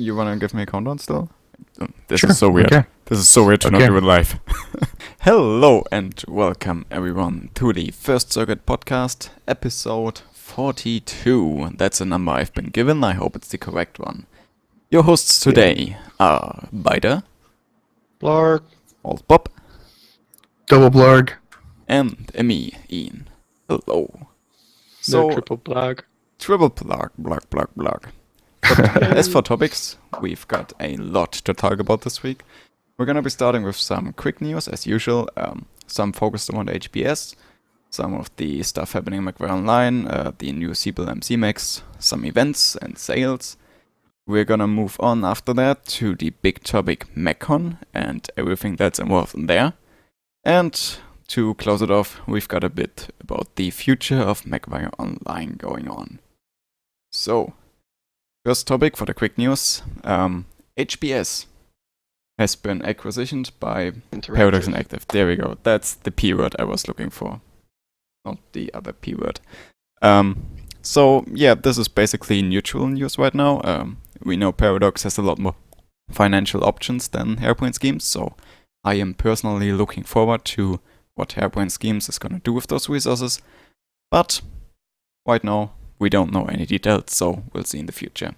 You wanna give me a countdown still? This Sure. is so weird. Okay. This is so weird to not Okay. do it live. Hello and welcome everyone to the First Circuit podcast, episode 42. That's a number I've been given. I hope it's the correct one. Your hosts today are Biter, Blarg. Old Bob, Double Blarg. and me, Ian. Hello. No triple blarg. Triple blog. But as for topics, we've got a lot to talk about this week. We're gonna be starting with some quick news, as usual. Some focused around HBS, some of the stuff happening in MechWarrior Online, the new Siebel MC mix, some events and sales. We're gonna move on after that to the big topic MechCon and everything that's involved in there. And to close it off, we've got a bit about the future of MechWarrior Online going on. So, first topic for the quick news. HBS has been acquisitioned by Paradox Interactive. There we go. That's the P word I was looking for. Not the other P word. So, yeah, this is basically neutral news right now. We know Paradox has a lot more financial options than Hairbrain Schemes, so I am personally looking forward to what Hairbrain Schemes is going to do with those resources. But right now, we don't know any details, so we'll see in the future.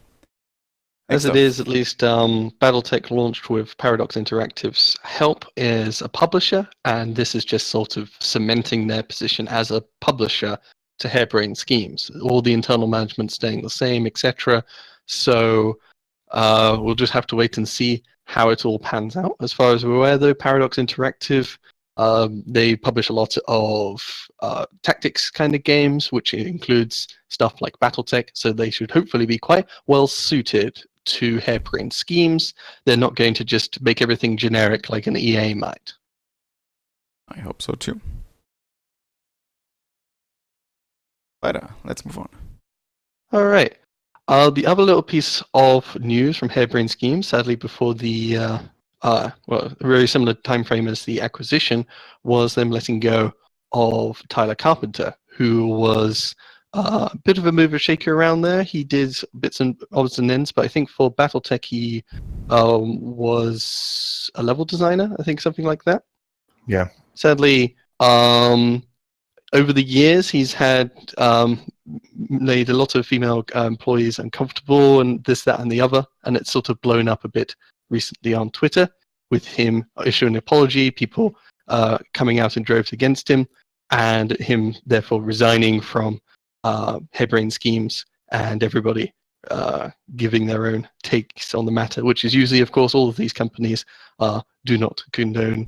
As it is, at least, Battletech launched with Paradox Interactive's help as a publisher, and this is just sort of cementing their position as a publisher to Hairbrain Schemes. All the internal management staying the same, etc. So we'll just have to wait and see how it all pans out. As far as we're aware, though, Paradox Interactive, they publish a lot of tactics kind of games, which includes stuff like Battletech, so they should hopefully be quite well suited to Hairbrain Schemes. They're not going to just make everything generic like an EA might. I hope so too. Later, let's move on. All right. The other little piece of news from Hairbrain Schemes, sadly before the a very similar time frame as the acquisition, was them letting go of Tyler Carpenter, who was a bit of a mover shaker around there. He did bits and odds and ends, but I think for Battletech he was a level designer, I think something like that. Yeah. Sadly, over the years, he's had made a lot of female employees uncomfortable and this, that, and the other, and it's sort of blown up a bit recently on Twitter with him issuing an apology, people coming out in droves against him, and him therefore resigning from Hairbrain Schemes, and everybody giving their own takes on the matter, which is usually, of course, all of these companies do not condone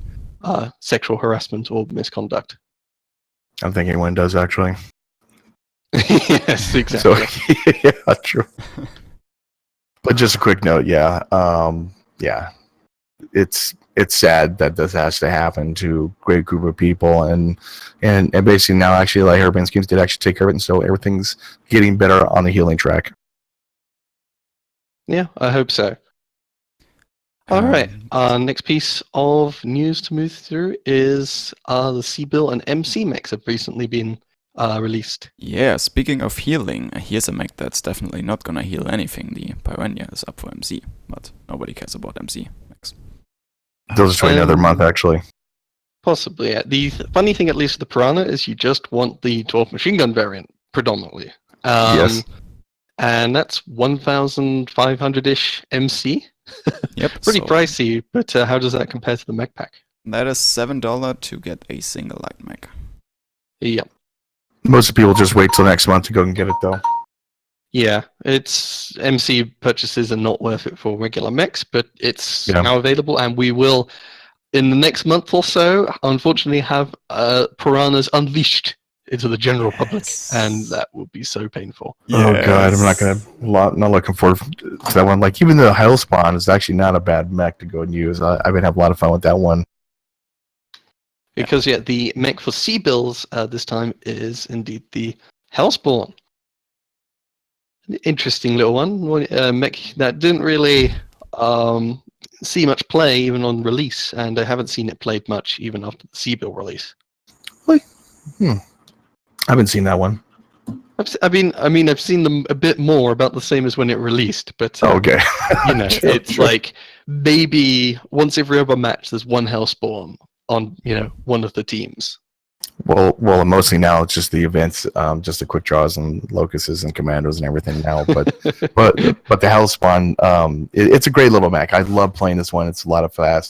sexual harassment or misconduct. I don't think anyone does, actually. Yes, exactly. So, yeah, true. But just a quick note, yeah. It's sad that this has to happen to a great group of people, and basically now actually like Hairbrain Schemes did actually take care of it, and so everything's getting better on the healing track. Yeah, I hope so. All right. Next piece of news to move through is the Siebel and MC mechs have recently been released. Yeah, speaking of healing, here's a mech that's definitely not gonna heal anything. The Piranha is up for MC, but nobody cares about MC mechs. Those are another month, actually. Possibly. Yeah. The funny thing, at least with the Piranha, is you just want the 12 machine gun variant predominantly. Yes. And that's 1,500-ish MC. Yep. Pretty so pricey, but how does that compare to the mech pack? that is $7 to get a single light mech. Yep. Most people just wait till next month to go and get it, though. Yeah, it's MC purchases are not worth it for regular mechs, but it's Yeah. now available, and we will, in the next month or so, unfortunately have Piranhas unleashed into the general public, and that will be so painful. Oh god, I'm not looking forward to that one. Like, even the Hellspawn is actually not a bad mech to go and use. I've been having a lot of fun with that one. Because the mech for Sea-Bills this time is indeed the Hellspawn. An interesting little one. Mech that didn't really see much play even on release, and I haven't seen it played much even after the Sea-Bill release. I haven't seen that one. I've seen them a bit more, about the same as when it released. But Okay. it's True. like maybe once every other match, there's one Hellspawn on one of the teams. Well, mostly now it's just the events, just the quick draws and locusts and commandos and everything now. But the Hellspawn, it's a great little mech. I love playing this one. It's a lot of fun.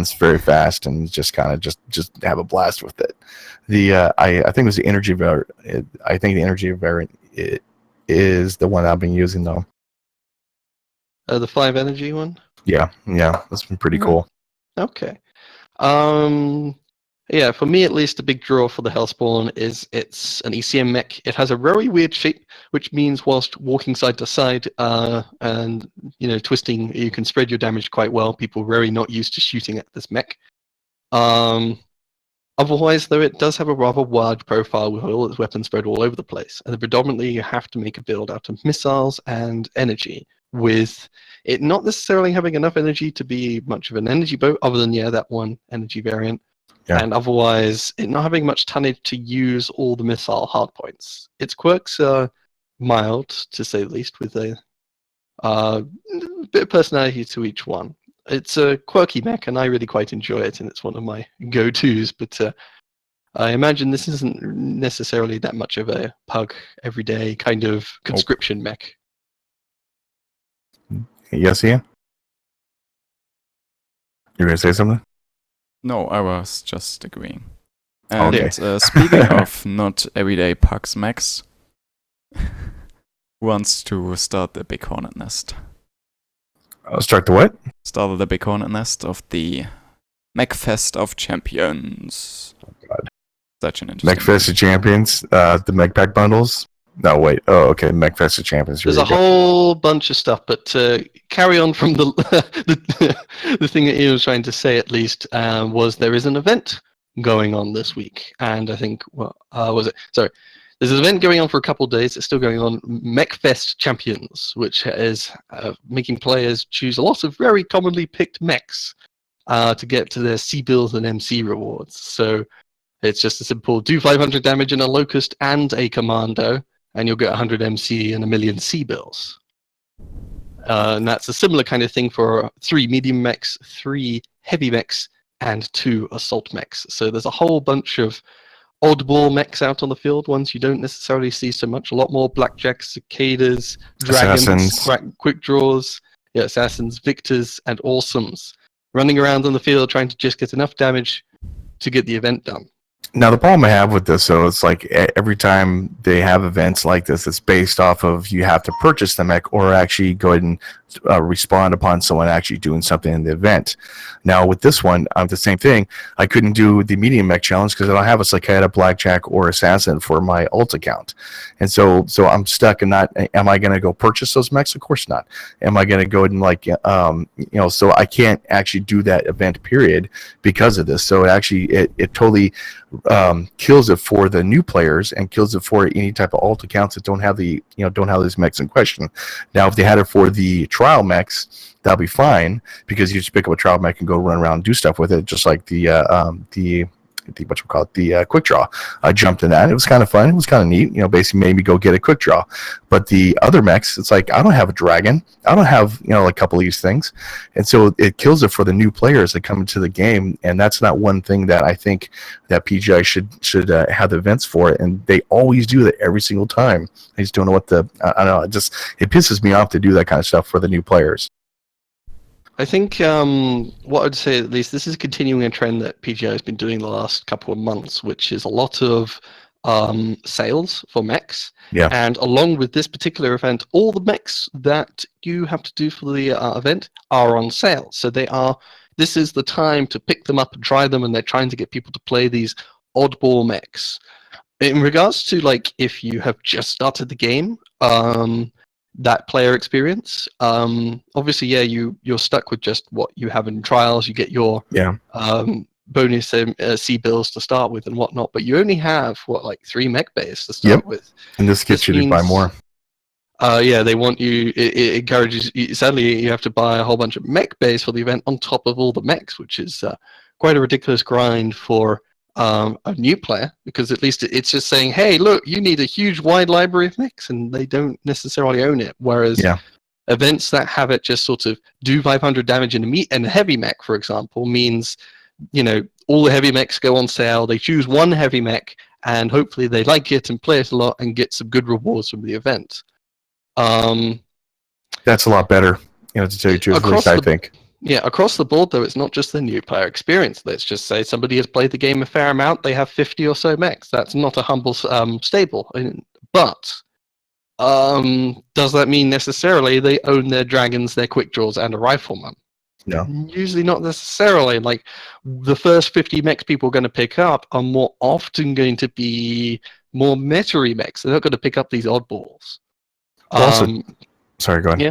It's very fast, and just kind of just have a blast with it. I think it was the energy variant. I think the energy variant is the one I've been using though. The 5 energy one. Yeah, that's been pretty cool. Okay. Yeah, for me at least, the big draw for the Hellspawn is it's an ECM mech. It has a very weird shape, which means whilst walking side to side and twisting, you can spread your damage quite well. People are very not used to shooting at this mech. Otherwise, though, it does have a rather wide profile with all its weapons spread all over the place. And predominantly, you have to make a build out of missiles and energy, with it not necessarily having enough energy to be much of an energy boat, other than, that one energy variant. Yeah. And otherwise, it not having much tonnage to use all the missile hardpoints. Its quirks are mild, to say the least, with a bit of personality to each one. It's a quirky mech, and I really quite enjoy it, and it's one of my go-tos. But I imagine this isn't necessarily that much of a pug everyday kind of conscription mech. Yes, Ian? You were going to say something? No, I was just agreeing. And speaking of not everyday pugs mechs, who wants to start the big hornet nest? Start the what? Start the big hornet nest of the MechFest of Champions. Oh, God. Such an interesting MechFest of Champions, the Mech Pack bundles. No, wait. Oh, okay. MechFest of Champions. There's a whole bunch of stuff, but carry on from the thing that Ian was trying to say, at least, was there is an event going on this week. And I think, Sorry. There's an event going on for a couple of days. It's still going on. MechFest Champions, which is making players choose a lot of very commonly picked mechs to get to their C-bills and MC rewards. So it's just a simple do 500 damage in a Locust and a Commando, and you'll get 100 MC and a million C-bills. And that's a similar kind of thing for 3 medium mechs, 3 heavy mechs, and 2 assault mechs. So there's a whole bunch of oddball mechs out on the field, ones you don't necessarily see so much. A lot more blackjacks, cicadas, dragons, quick draws, assassins, victors, and awesomes running around on the field trying to just get enough damage to get the event done. Now, the problem I have with this, so it's like every time they have events like this, it's based off of you have to purchase the mech or actually go ahead and respond upon someone actually doing something in the event. Now, with this one, the same thing. I couldn't do the medium mech challenge because I don't have a cicada, blackjack, or assassin for my alt account. And so I'm stuck in not, am I going to go purchase those mechs? Of course not. Am I going to go and so I can't actually do that event period because of this. So it totally kills it for the new players and kills it for any type of alt accounts that don't have these mechs in question. Now, if they had it for the trial mechs, that'll be fine because you just pick up a trial mech and go run around and do stuff with it, just like the quick draw. I jumped in that. It was kind of fun. It was kind of neat. Basically made me go get a quick draw. But the other mechs, it's like I don't have a dragon. I don't have a couple of these things, and so it kills it for the new players that come into the game. And that's not one thing that I think that PGI should have the events for. And they always do that every single time. I just don't know what I don't know. It pisses me off to do that kind of stuff for the new players. I think what I'd say, at least, this is continuing a trend that PGI has been doing the last couple of months, which is a lot of sales for mechs. Yeah. And along with this particular event, all the mechs that you have to do for the event are on sale. So this is the time to pick them up and try them, and they're trying to get people to play these oddball mechs. In regards to, if you have just started the game, that player experience, obviously, you're stuck with just what you have in trials. You get your bonus C-bills to start with and whatnot, but you only have 3 mech bays to start with. And this gets you to buy more. They want you. It encourages you. Sadly, you have to buy a whole bunch of mech bays for the event on top of all the mechs, which is quite a ridiculous grind for a new player, because at least it's just saying, hey, look, you need a huge wide library of mechs, and they don't necessarily own it. Whereas events that have it just sort of do 500 damage in a heavy mech, for example, means, all the heavy mechs go on sale. They choose one heavy mech, and hopefully they like it and play it a lot and get some good rewards from the event. That's a lot better, to tell you the truth, at least I think. Yeah, across the board, though, it's not just the new player experience. Let's just say somebody has played the game a fair amount. They have 50 or so mechs. That's not a humble stable. But does that mean necessarily they own their dragons, their quick draws, and a rifleman? No. Usually not necessarily. Like, the first 50 mechs people are going to pick up are more often going to be more meta-y mechs. They're not going to pick up these oddballs. Sorry, go ahead. Yeah.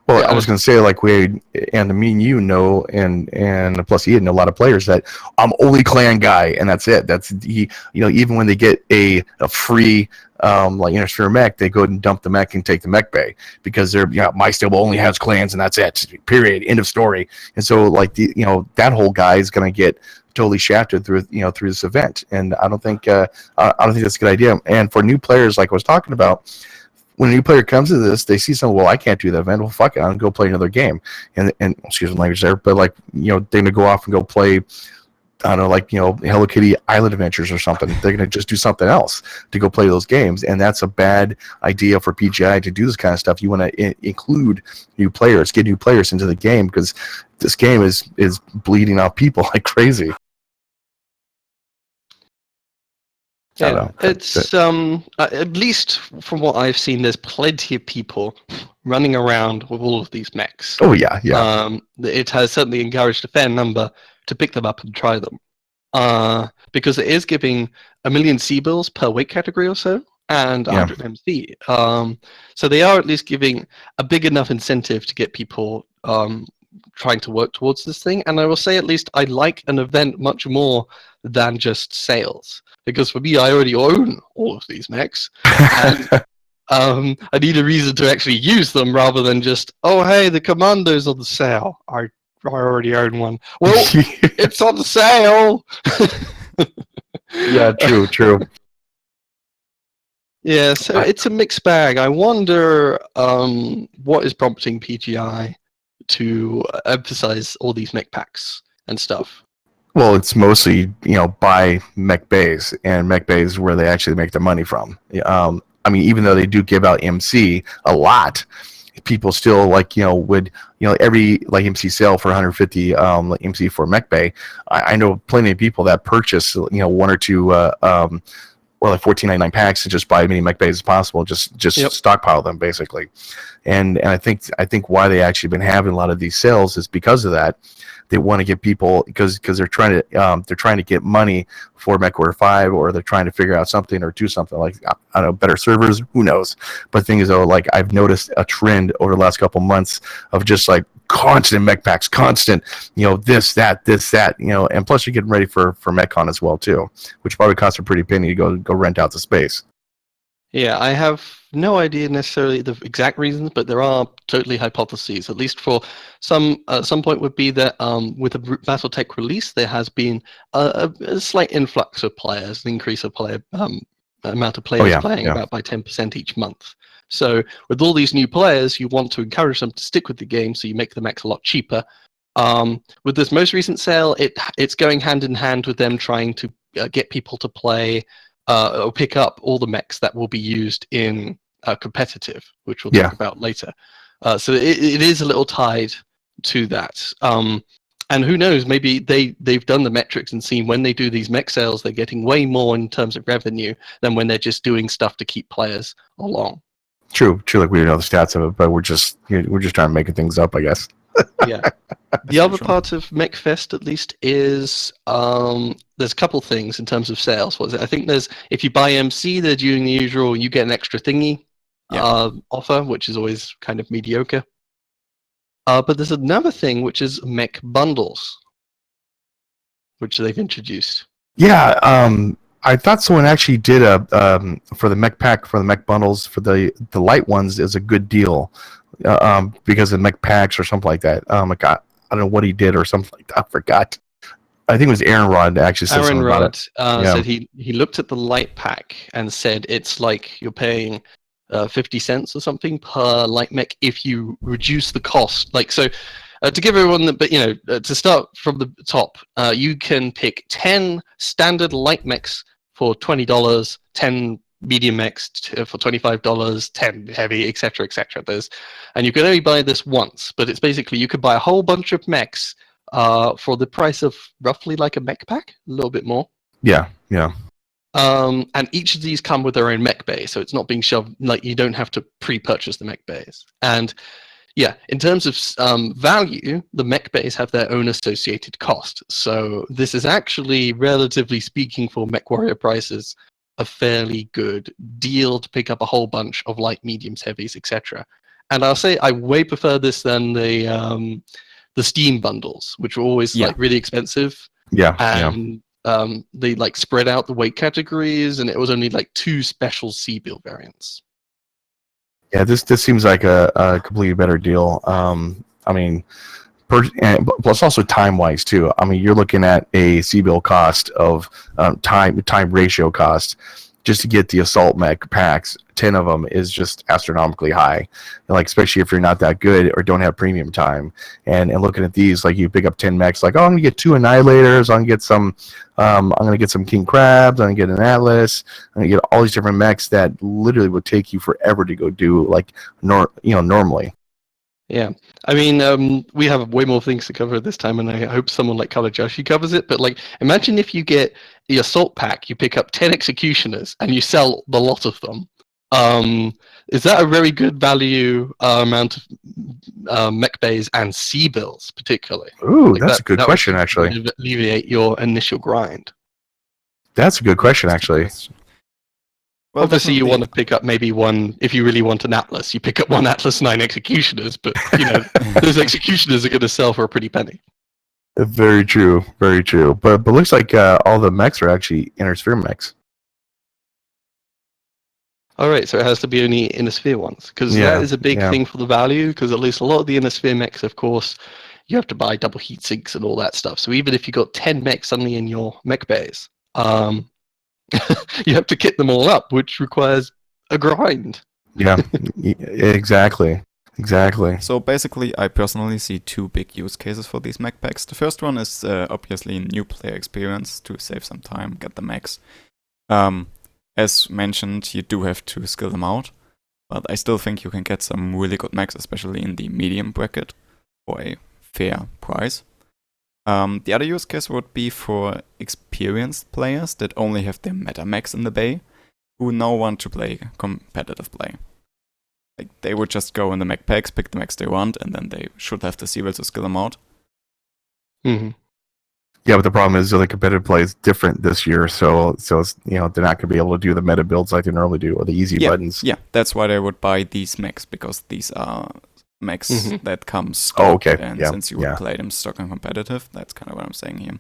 Well, I was going to say, like, me and you know, and plus Ian know a lot of players that I'm only clan guy, and that's it. That's even when they get a free like Intersphere mech, they go and dump the mech and take the mech bay because they're my stable only has clans and that's it. Period. End of story. And so like that whole guy is going to get totally shafted through this event, and I don't think that's a good idea. And for new players, like I was talking about, when a new player comes to this, they see something. Well, I can't do that event. Well, fuck it, I'm gonna go play another game. And excuse my language there, but like they're gonna go off and go play, I don't know, like Hello Kitty Island Adventures or something. They're gonna just do something else to go play those games, and that's a bad idea for PGI to do this kind of stuff. You want to include new players, get new players into the game, because this game is bleeding out people like crazy. Yeah, it's at least from what I've seen, there's plenty of people running around with all of these mechs. Oh yeah. It has certainly encouraged a fair number to pick them up and try them, because it is giving 1 million C-bills per weight category or so, and 100 MC. So they are at least giving a big enough incentive to get people trying to work towards this thing. And I will say, at least I like an event much more than just sales, because for me, I already own all of these mechs, and I need a reason to actually use them rather than just, oh hey, the commando's on the sale. I already own one. Well, it's on sale. Yeah, true. Yeah, so it's a mixed bag. I wonder what is prompting PGI to emphasize all these mech packs and stuff. Well, it's mostly buy mech bays, and mech bays where they actually make their money from. I mean, even though they do give out MC a lot, people still would every MC sale for 150 MC for mech bay. I know plenty of people that purchase one or two or like $14.99 packs to just buy as many mech bays as possible, just stockpile them basically. And I think why they actually been having a lot of these sales is because of that. They want to get people because they're trying to get money for MechWarrior 5, or they're trying to figure out something or do something like, I don't know, better servers, who knows. But the thing is though, like I've noticed a trend over the last couple months of just like constant mech packs, constant, this, that, and plus you're getting ready for MechCon as well too, which probably costs a pretty penny to go rent out the space. Yeah, I have no idea necessarily the exact reasons, but there are totally hypotheses. At least for some point would be that with the Battletech release, there has been a slight influx of players, an increase of player amount of players playing about by 10% each month. So with all these new players, you want to encourage them to stick with the game, so you make the mechs a lot cheaper. With this most recent sale, it's going hand in hand with them trying to get people to play or pick up all the mechs that will be used in competitive, which we'll talk about later. So it is a little tied to that. And who knows, maybe they've done the metrics and seen when they do these mech sales, they're getting way more in terms of revenue than when they're just doing stuff to keep players along. True. Like we don't know the stats of it, but we're just trying to make things up, I guess. Yeah. The other part of MechFest, at least, is there's a couple things in terms of sales. What is it? I think there's, if you buy MC, they're doing the usual, you get an extra thingy offer, which is always kind of mediocre. But there's another thing, which is mech bundles, which they've introduced. Yeah, I thought someone actually did a for the mech pack, for the mech bundles, for the light ones is a good deal because of mech packs or something like that. I don't know what he did or something like that. I forgot. I think it was Aaron Rod actually said something about it. Said he looked at the light pack and said it's like you're paying 50 cents or something per light mech if you reduce the cost. Like, so to give everyone to start from the top, you can pick 10 standard light mechs for $20, 10 medium mechs for $25, 10 heavy, etc., etc. And you can only buy this once, but it's basically you could buy a whole bunch of mechs for the price of roughly like a mech pack, a little bit more. Yeah. And each of these come with their own mech bay, so it's not being shoved, like you don't have to pre-purchase the mech bays. And yeah, in terms of value, the mech bays have their own associated cost. So this is actually, relatively speaking, for MechWarrior prices, a fairly good deal to pick up a whole bunch of light, mediums, heavies, etc. And I'll say I way prefer this than the Steam bundles, which were always like really expensive. And they like spread out the weight categories, and it was only like 2 special C-Bill variants. Yeah, this seems like a completely better deal. I mean, plus also time-wise too. I mean, you're looking at a C-Bill cost of time ratio cost just to get the assault mech packs. 10 of them is just astronomically high, and like especially if you're not that good or don't have premium time. And looking at these, like you pick up 10 mechs, like, oh, I'm gonna get 2 annihilators, I'm gonna get some king crabs, I'm gonna get an atlas, I'm gonna get all these different mechs that literally would take you forever to go do, like normally. Yeah, I mean, we have way more things to cover this time, and I hope someone like Color Joshi covers it. But like, imagine if you get the assault pack, you pick up 10 executioners, and you sell the lot of them. Is that a very good value amount of mech bays and C-bills, particularly? Ooh, like that's a good question, actually. Alleviate your initial grind. That's a good question, actually. Well, obviously, you want to pick up maybe one, if you really want an Atlas, you pick up one Atlas 9 executioners, but those executioners are going to sell for a pretty penny. Very true, very true. But looks like all the mechs are actually inner sphere mechs. All right, so it has to be only inner sphere ones, because that is a big thing for the value, because at least a lot of the inner sphere mechs, of course, you have to buy double heat sinks and all that stuff. So even if you got 10 mechs suddenly in your mech bays, you have to kit them all up, which requires a grind. Yeah, exactly. So basically, I personally see 2 big use cases for these mech packs. The first one is obviously new player experience, to save some time, get the mechs. As mentioned, you do have to skill them out, but I still think you can get some really good mechs, especially in the medium bracket, for a fair price. The other use case would be for experienced players that only have their meta mechs in the bay, who now want to play competitive play. Like, they would just go in the mech packs, pick the mechs they want, and then they should have the C-Will to skill them out. Mm-hmm. Yeah, but the problem is the competitive play is different this year, so it's, they're not going to be able to do the meta builds like they normally do, or the easy buttons. Yeah, that's why they would buy these mechs, because these are mechs that come stock. And since you would play them stock and competitive, that's kind of what I'm saying here.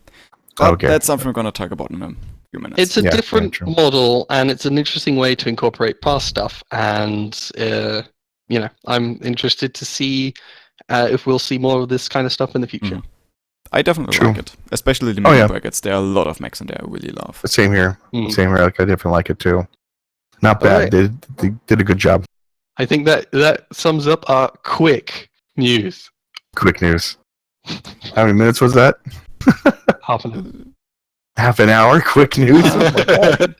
But that's something we're going to talk about in a few minutes. It's a different model, and it's an interesting way to incorporate past stuff. And I'm interested to see if we'll see more of this kind of stuff in the future. I definitely like it, especially the medium brackets. There are a lot of mechs in there I really love. Same here. Same here. Like, I definitely like it too. Not bad. Right. They did a good job. I think that sums up our quick news. Quick news. How many minutes was that? Half an hour. Half an hour? Quick news?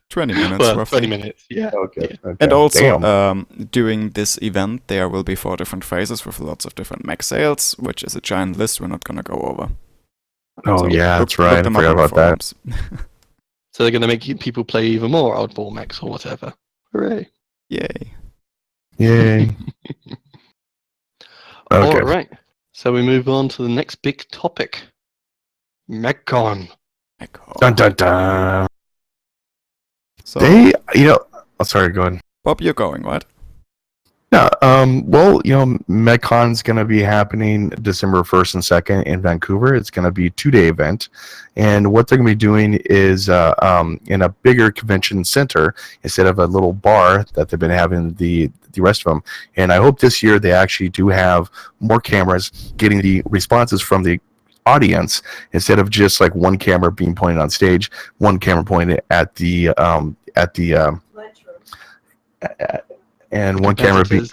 20 minutes, roughly. 20 minutes, yeah. Okay. And also, during this event, there will be 4 different phases with lots of different mech sales, which is a giant list we're not going to go over. Oh, so that's right. I forgot about that. So they're going to make people play even more oddball mechs or whatever. Hooray. Yay. Okay. All right. So we move on to the next big topic. MechCon. Dun dun dun. So, sorry, go ahead. Bob, you're going, right? Yeah, MechCon's going to be happening December 1st and 2nd in Vancouver. It's going to be a 2-day event. And what they're going to be doing is in a bigger convention center instead of a little bar that they've been having the rest of them. And I hope this year they actually do have more cameras getting the responses from the audience instead of just like one camera being pointed on stage, one camera pointed at the and one camera being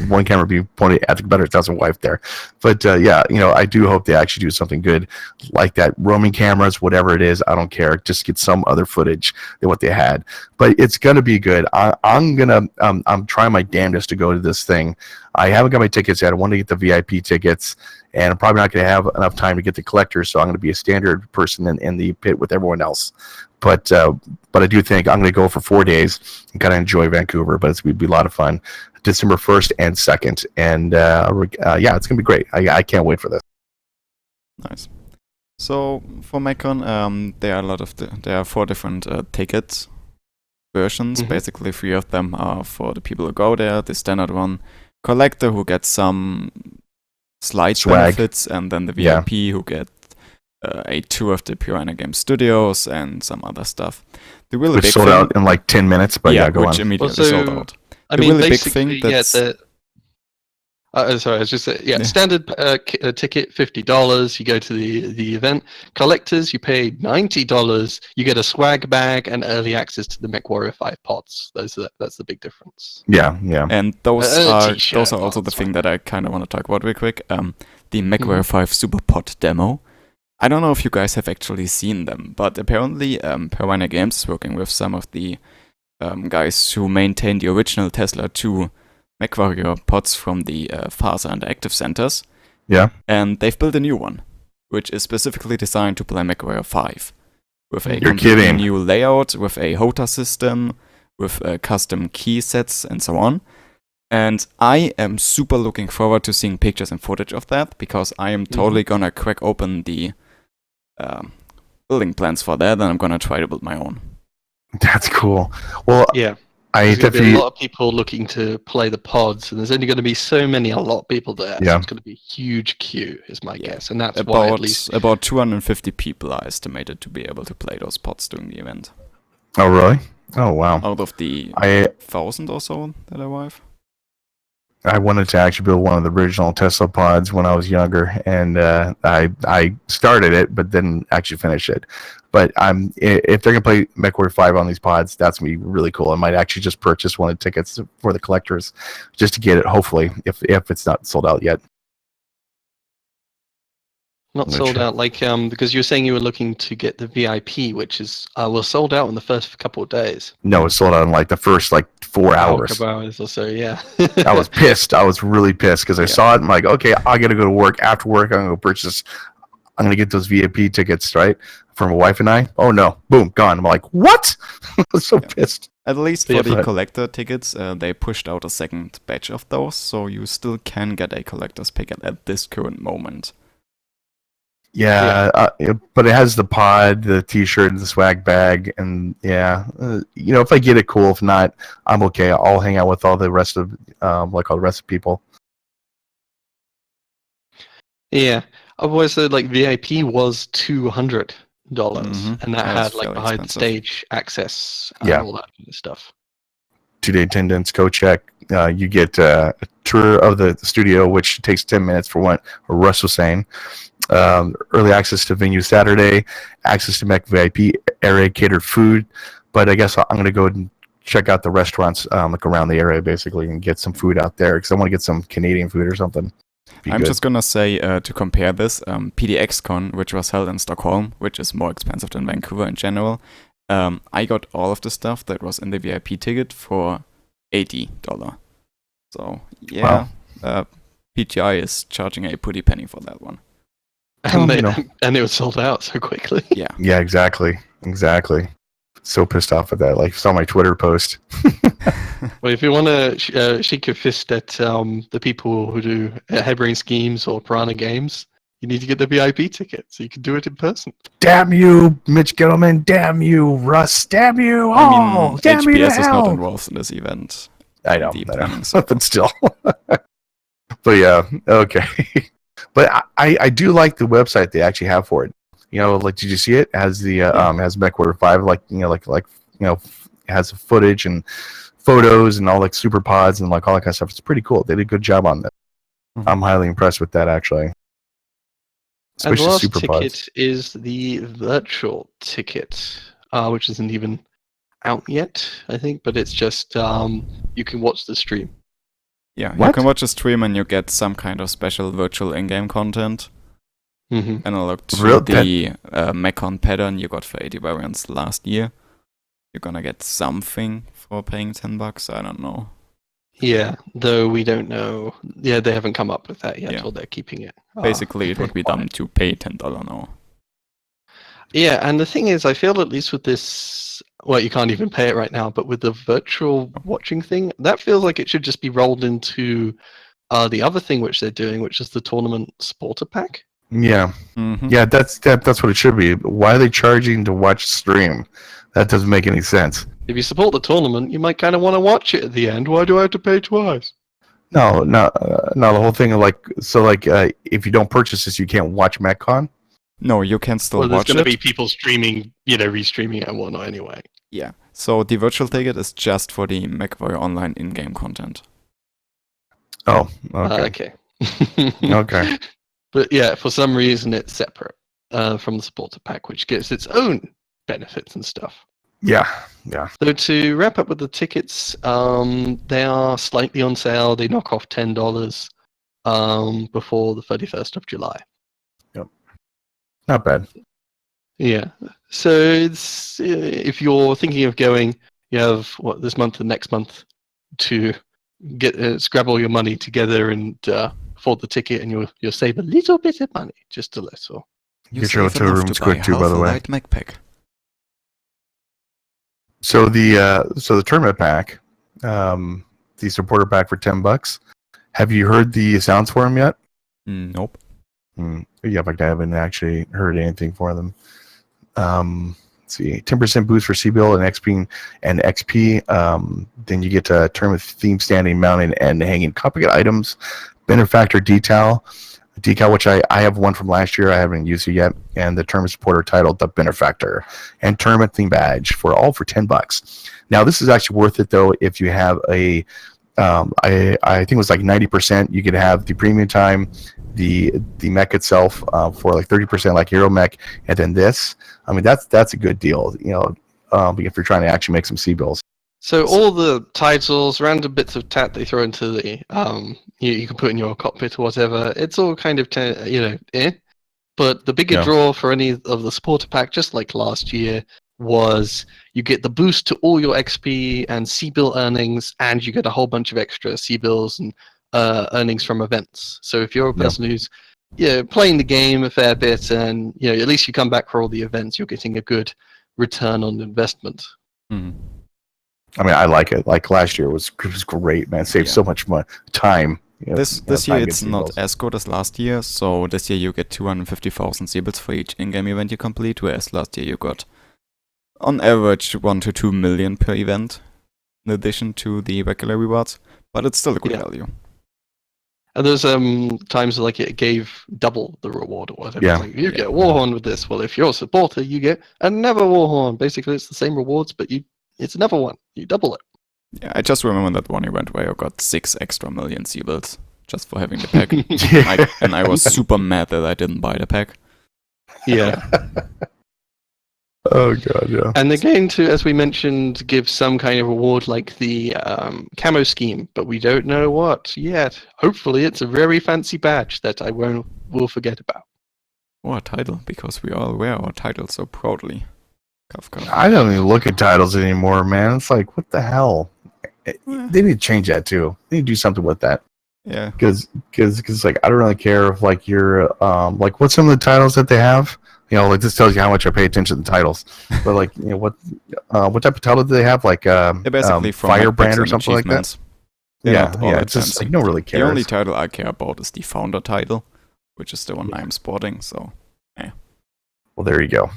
one camera being pointed at the competitors. That's a wife there, but I do hope they actually do something good like that. Roaming cameras, whatever it is, I don't care. Just get some other footage than what they had. But it's gonna be good. I'm trying my damnedest to go to this thing. I haven't got my tickets yet. I want to get the VIP tickets, and I'm probably not going to have enough time to get the collectors. So I'm going to be a standard person in the pit with everyone else. But I do think I'm going to go for 4 days and kind of enjoy Vancouver. But it's going to be a lot of fun. December 1st and 2nd, and it's going to be great. I can't wait for this. Nice. So for MechCon, there are 4 different ticket versions. Mm-hmm. Basically, 3 of them are for the people who go there. The standard one, collector, who gets some slight benefits, and then the VIP who get a tour of the Piranha Games studios and some other stuff. The really big sold out in like 10 minutes, but go which on. Immediately sold out. I mean, really big thing that's... sorry, I was just saying, standard ticket, $50. You go to the event. Collectors, you pay $90. You get a swag bag and early access to the MechWarrior 5 pods. That's the big difference. Yeah. And those are also the thing that I kind of want to talk about real quick. The MechWarrior 5 Super Pod demo. I don't know if you guys have actually seen them, but apparently Piranha Games is working with some of the guys who maintain the original Tesla 2 MechWarrior pods from the FASA and the Active Centers. Yeah. And they've built a new one, which is specifically designed to play MechWarrior 5. With a completely new layout, with a HOTA system, with custom key sets, and so on. And I am super looking forward to seeing pictures and footage of that, because I am totally gonna crack open the building plans for that, and I'm gonna try to build my own. That's cool. Well, yeah. There's going to be a lot of people looking to play the pods, and there's only going to be a lot of people there. Yeah. So it's going to be a huge queue, is my guess. And that's why at least... About 250 people are estimated to be able to play those pods during the event. Oh, really? Oh, wow. Out of the 1,000 or so that arrive. I wanted to actually build one of the original Tesla pods when I was younger, and I started it, but didn't actually finish it. But if they're gonna play MechWarrior 5 on these pods, that's gonna be really cool. I might actually just purchase one of the tickets for the collectors, just to get it. Hopefully, if it's not sold out yet. Not sold out, because you were saying you were looking to get the VIP, which is was sold out in the first couple of days. No, it sold out in like the first 4 hours. Couple hours or so, yeah. I was pissed. I was really pissed because I saw it. I'm like, okay, I got to go to work. After work, I'm gonna go purchase. I'm gonna get those VIP tickets, right, for my wife and I. Oh no, boom, gone. I'm like, what? I was so pissed. At least for the collector tickets, they pushed out a second batch of those, so you still can get a collector's ticket at this current moment. Yeah, but it has the pod, the T-shirt, and the swag bag, and if I get it, cool. If not, I'm okay. I'll hang out with all the rest of all the rest of people. Yeah, otherwise, VIP was $200, and that had behind the stage access and all that kind of stuff. 2-day attendance, go check. You get a tour of the studio, which takes 10 minutes for what Russ was saying. Early access to venue Saturday, access to Mech VIP area, catered food. But I guess I'm going to go and check out the restaurants around the area basically and get some food out there because I want to get some Canadian food or something. I'm just going to say to compare this, PDXCon, which was held in Stockholm, which is more expensive than Vancouver in general, I got all of the stuff that was in the VIP ticket for $80. So, yeah, PTI is charging a pretty penny for that one. And it was sold out so quickly. Yeah, exactly. So pissed off at that. Saw my Twitter post. Well, if you want to shake your fist at the people who do Harebrained Schemes or Piranha Games, you need to get the VIP ticket so you can do it in person. Damn you, Mitch Gettleman. Damn you, Russ. Damn you. Damn HBS you to is hell. not involved in this event. I know. But still. But yeah, okay. But I do like the website they actually have for it. Did you see it? It has the has MechWarrior 5, has footage and photos and all super pods and all that kind of stuff. It's pretty cool. They did a good job on that. Mm-hmm. I'm highly impressed with that actually. And the especially last super ticket pods. is the virtual ticket, which isn't even out yet, I think, but it's just you can watch the stream. Yeah, you What? can watch a stream and you get some kind of special virtual in-game content. Mm-hmm. Analog to Real- the MechCon pattern you got for 80 variants last year. You're gonna get something for paying $10. I don't know. Yeah, though we don't know. Yeah, they haven't come up with that yet, Yeah. or they're keeping it. Basically, it would be dumb to pay $10 now. Yeah, and the thing is, I feel at least with this, well, you can't even pay it right now, but with the virtual watching thing, that feels like it should just be rolled into the other thing which they're doing, which is the tournament supporter pack. Yeah, Mm-hmm. yeah, that's what it should be. Why are they charging to watch stream? That doesn't make any sense. If you support the tournament, you might kind of want to watch it at the end. Why do I have to pay twice? No, no, no. The whole thing of if you don't purchase this, you can't watch MechCon. No, you can still Well, there's watch going to it. be people streaming, restreaming it and whatnot anyway. Yeah. So the virtual ticket is just for the MechWarrior Online in-game content. Oh, okay. Okay. But yeah, for some reason it's separate from the supporter pack, which gets its own benefits and stuff. Yeah, yeah. So to wrap up with the tickets, they are slightly on sale. They knock off $10 before the 31st of July. Yep. Not bad. Yeah. So it's if you're thinking of going, you have this month and next month to get scrap all your money together and afford the ticket, and you'll save a little bit of money, just a little. You Get your save hotel enough rooms to buy quick too, by the way. half a light mech pack. So the tournament pack, the supporter pack for $10. Have you heard the sounds for them yet? Nope. Yeah, but I haven't actually heard anything for them. Let's see, 10% boost for C-Bill and XP. Then you get a tournament theme standing, mounting, and hanging copycat items, benefactor decal, which I have one from last year. I haven't used it yet, and the tournament supporter titled the benefactor, and tournament theme badge for $10. Now this is actually worth it though if you have a I think it was like 90%. You could have the premium time, the mech itself for like 30%, like Hero Mech, and then this. I mean, that's a good deal, if you're trying to actually make some C-bills. So all the titles, random bits of tat they throw into the you can put in your cockpit or whatever. It's all kind of But the bigger draw for any of the supporter pack, just like last year, was you get the boost to all your XP and C-bill earnings, and you get a whole bunch of extra C-bills and earnings from events. So if you're a person who's playing the game a fair bit, and at least you come back for all the events, you're getting a good return on investment. Mm-hmm. I mean, I like it. Like last year was great, man. Saved so much time. This year it's not as good as last year. So this year you get 250,000 C-bills for each in-game event you complete, whereas last year you got on average 1 to 2 million per event, in addition to the regular rewards. But it's still a good value. And there's times like it gave double the reward or whatever. Yeah. Like, you get a Warhorn with this. Well, if you're a supporter, you get another Warhorn. Basically, it's the same rewards, but it's another one. You double it. Yeah, I just remember that one event where I got 6 extra million C-bills just for having the pack. And I was super mad that I didn't buy the pack. Yeah. Oh god, yeah. And they're going to, as we mentioned, give some kind of reward like the camo scheme, but we don't know what yet. Hopefully, it's a very fancy badge that I will forget about. Or a title, because we all wear our titles so proudly. Kafka. I don't even look at titles anymore, man. It's like, what the hell? They need to change that too. They need to do something with that. Yeah. Because like I don't really care if like you're like what's some of the titles that they have. Like this tells you how much I pay attention to the titles. But like what type of title do they have? Like they're basically from Firebrand or something like that. Yeah. It's just like, you don't really care. The only title I care about is the founder title, which is the one I'm sporting. So, yeah. Well, there you go.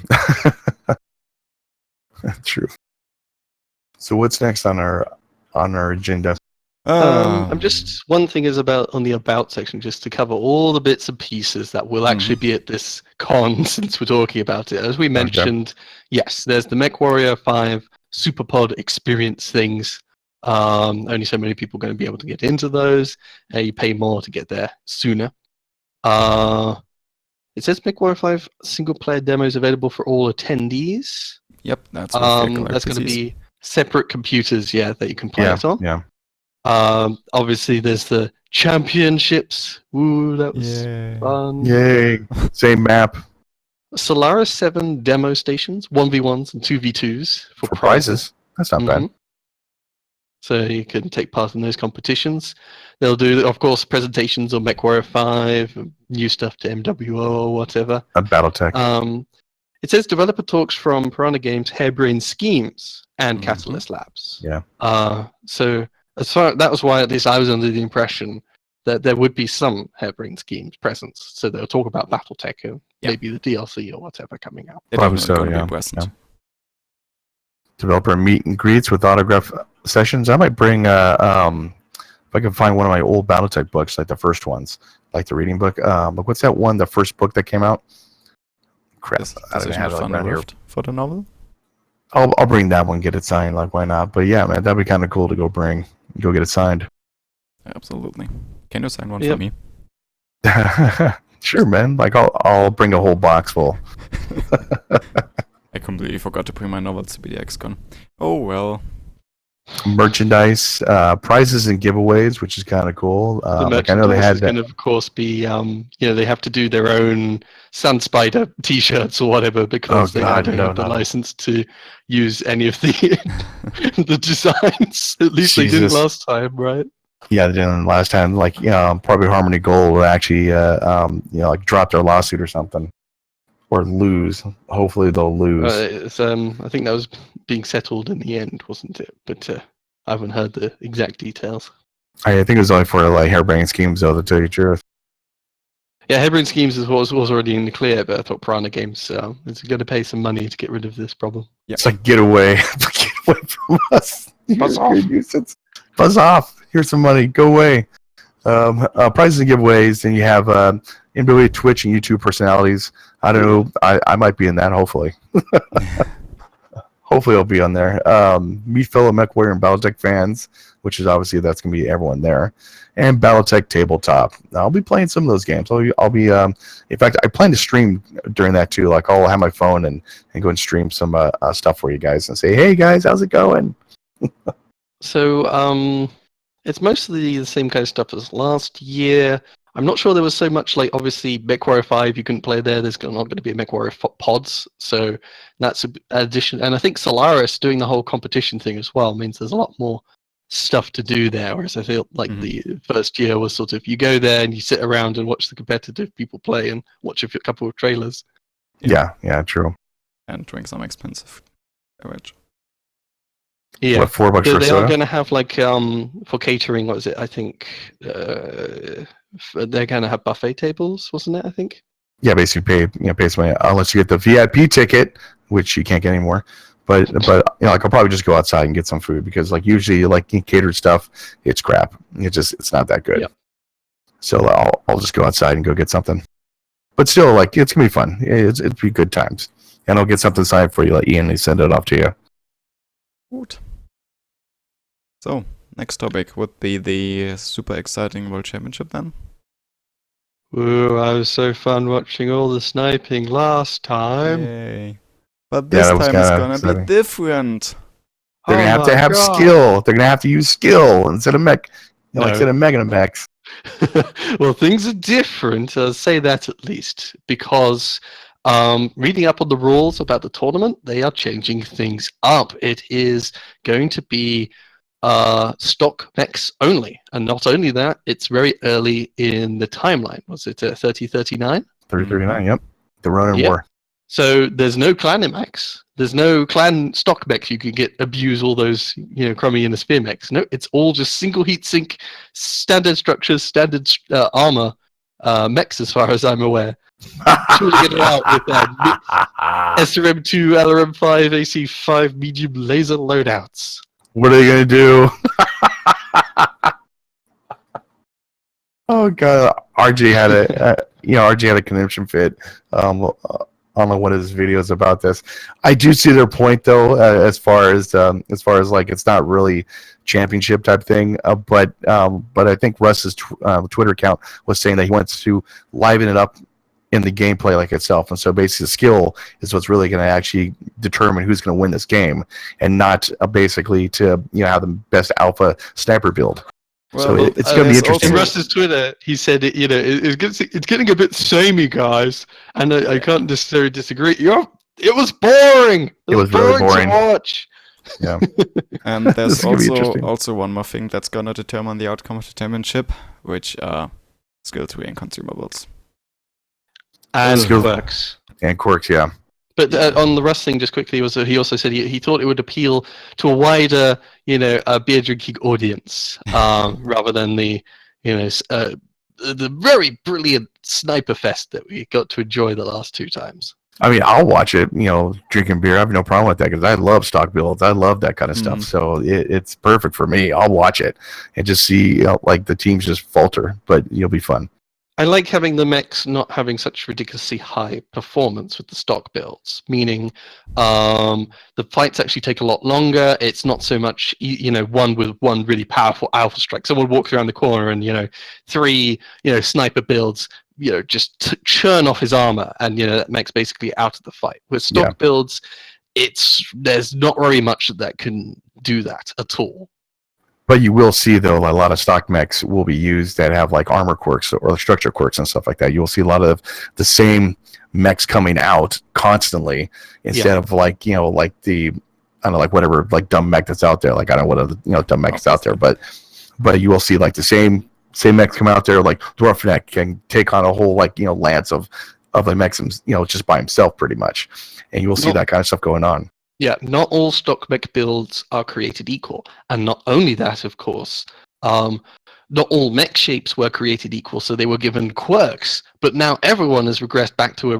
True. So what's next on our agenda? I'm just one thing is on the about section, just to cover all the bits and pieces that will actually be at this con since we're talking about it. As we mentioned, yes, there's the MechWarrior 5 Superpod experience things. Only so many people are going to be able to get into those. You pay more to get there sooner. It says MechWarrior 5 single-player demos available for all attendees. Yep, that's with That's going to PCs. be separate computers, that you can play it on. Yeah. Obviously, there's the championships. Woo, that was fun. Yay. Same map. Solaris 7 demo stations, 1v1s and 2v2s for prizes. That's not bad. So you can take part in those competitions. They'll do, of course, presentations on MechWarrior 5, new stuff to MWO or whatever. Battletech. It says developer talks from Piranha Games, Harebrained Schemes, and Catalyst Labs. Yeah. So that was why at least I was under the impression that there would be some Harebrained Schemes presence. So they'll talk about Battletech and maybe the DLC or whatever coming out. Probably so, yeah. Developer meet and greets with autograph sessions. I might bring, if I can find one of my old Battletech books, like the first ones, like the reading book. But what's that one, the first book that came out? Crap, I don't have it around here. For the novel? I'll bring that one, get it signed, like why not? But yeah, man, that'd be kind of cool to go get it signed. Absolutely. Can you sign one for me? Sure, man. Like I'll bring a whole box full. I completely forgot to bring my novels to BDXCon. Oh well. Merchandise, prizes and giveaways, which is kind of cool. Like I know they had going to, of course, be they have to do their own Sun Spider T-shirts or whatever because they don't have the license to use any of the the designs. At least they didn't last time, right? Yeah, they didn't last time. Like probably Harmony Gold will actually like drop their lawsuit or something. Or lose. Hopefully they'll lose. I think that was being settled in the end, wasn't it? But I haven't heard the exact details. I think it was only for like Harebrained Schemes, though, to tell you the truth. Yeah, Harebrained Schemes was already in the clear, but I thought Piranha Games is going to pay some money to get rid of this problem. Yep. It's like, get away. Get away from us. Buzz off. Buzz off. Here's some money. Go away. Prizes and giveaways. Then you have MW, Twitch, and YouTube personalities. I don't know. I might be in that, hopefully. Hopefully I'll be on there. Meet fellow MechWarrior and Battletech fans, which is obviously that's going to be everyone there. And Battletech Tabletop. I'll be playing some of those games. I'll be in fact, I plan to stream during that too. Like I'll have my phone and go and stream some stuff for you guys and say, hey guys, how's it going? So it's mostly the same kind of stuff as last year. I'm not sure there was so much, like, obviously, MechWarrior 5, you couldn't play there. There's not going to be a MechWarrior pods, so that's an addition. And I think Solaris doing the whole competition thing as well means there's a lot more stuff to do there, whereas I feel like the first year was sort of, you go there and you sit around and watch the competitive people play and watch a couple of trailers. Yeah, true. And drink some expensive beverage. Yeah, what, $4 so for they soda? are going to have like for catering. What is it? I think they're going to have buffet tables, wasn't it? I think. Yeah, basically pay some money unless you get the VIP ticket, which you can't get anymore. But like I'll probably just go outside and get some food because like usually like catered stuff, it's crap. It's not that good. Yep. So I'll just go outside and go get something. But still, like it's gonna be fun. It'll be good times, and I'll get something signed for you, like Ian, and send it off to you. Good. So, next topic would be the super exciting World Championship then. Ooh, I was so fun watching all the sniping last time. Yay. But this time it's gonna be different. They're gonna have to have skill. They're gonna have to use skill instead of instead of Mega Mechs. Well, things are different. I'll say that at least because reading up on the rules about the tournament, they are changing things up. It is going to be stock mechs only, and not only that, it's very early in the timeline. Was it 3039? 3039, yep. The Ronin War. So there's no clan mechs. There's no clan stock mechs you can abuse all those crummy and the spear mechs. No, it's all just single heat sink, standard structures, standard armor mechs as far as I'm aware. Surely get it out with SRM2, LRM5, AC5 medium laser loadouts. What are they gonna do? Oh god, RJ had a conniption fit on one of his videos about this. I do see their point though, as far as like it's not really championship type thing, but I think Russ's Twitter account was saying that he wants to liven it up in the gameplay like itself. And so basically the skill is what's really going to actually determine who's going to win this game, and not basically to have the best alpha sniper build. Well, so it's going to be interesting. In Russ's Twitter, he said it's getting a bit samey, guys, and I can't necessarily disagree. It was boring. It was really boring to watch. Yeah. And there's also one more thing that's gonna determine the outcome of the championship, which are skill tree and consumables. And quirks. And quirks, yeah. But on the Rust thing, just quickly, he also said he thought it would appeal to a wider, beer drinking audience, rather than the very brilliant sniper fest that we got to enjoy the last 2 times. I mean, I'll watch it, drinking beer. I have no problem with that because I love stock builds. I love that kind of stuff. So it's perfect for me. I'll watch it and just see like the teams just falter, but it'll be fun. I like having the mechs not having such ridiculously high performance with the stock builds, meaning the fights actually take a lot longer. It's not so much, one with one really powerful alpha strike. Someone walks around the corner and, 3, sniper builds, just churn off his armor, and, that mech's basically out of the fight. With stock builds, there's not very much that can do that at all. But you will see, though, a lot of stock mechs will be used that have like armor quirks or structure quirks and stuff like that. You'll see a lot of the same mechs coming out constantly instead of like the I don't know, like whatever like dumb mech that's out there. Like I don't know what other dumb mech is out there, but you will see like the same mechs come out there. Like Dwarf Mech can take on a whole lance of the mechs, just by himself pretty much, and you will see that kind of stuff going on. Yeah, not all stock mech builds are created equal. And not only that, of course, not all mech shapes were created equal, so they were given quirks. But now everyone has regressed back to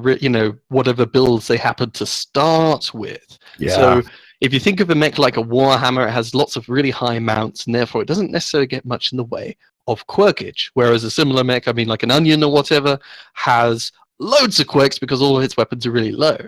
whatever builds they happened to start with. Yeah. So if you think of a mech like a Warhammer, it has lots of really high mounts, and therefore it doesn't necessarily get much in the way of quirkage. Whereas a similar mech, like an Onion or whatever, has loads of quirks because all of its weapons are really low.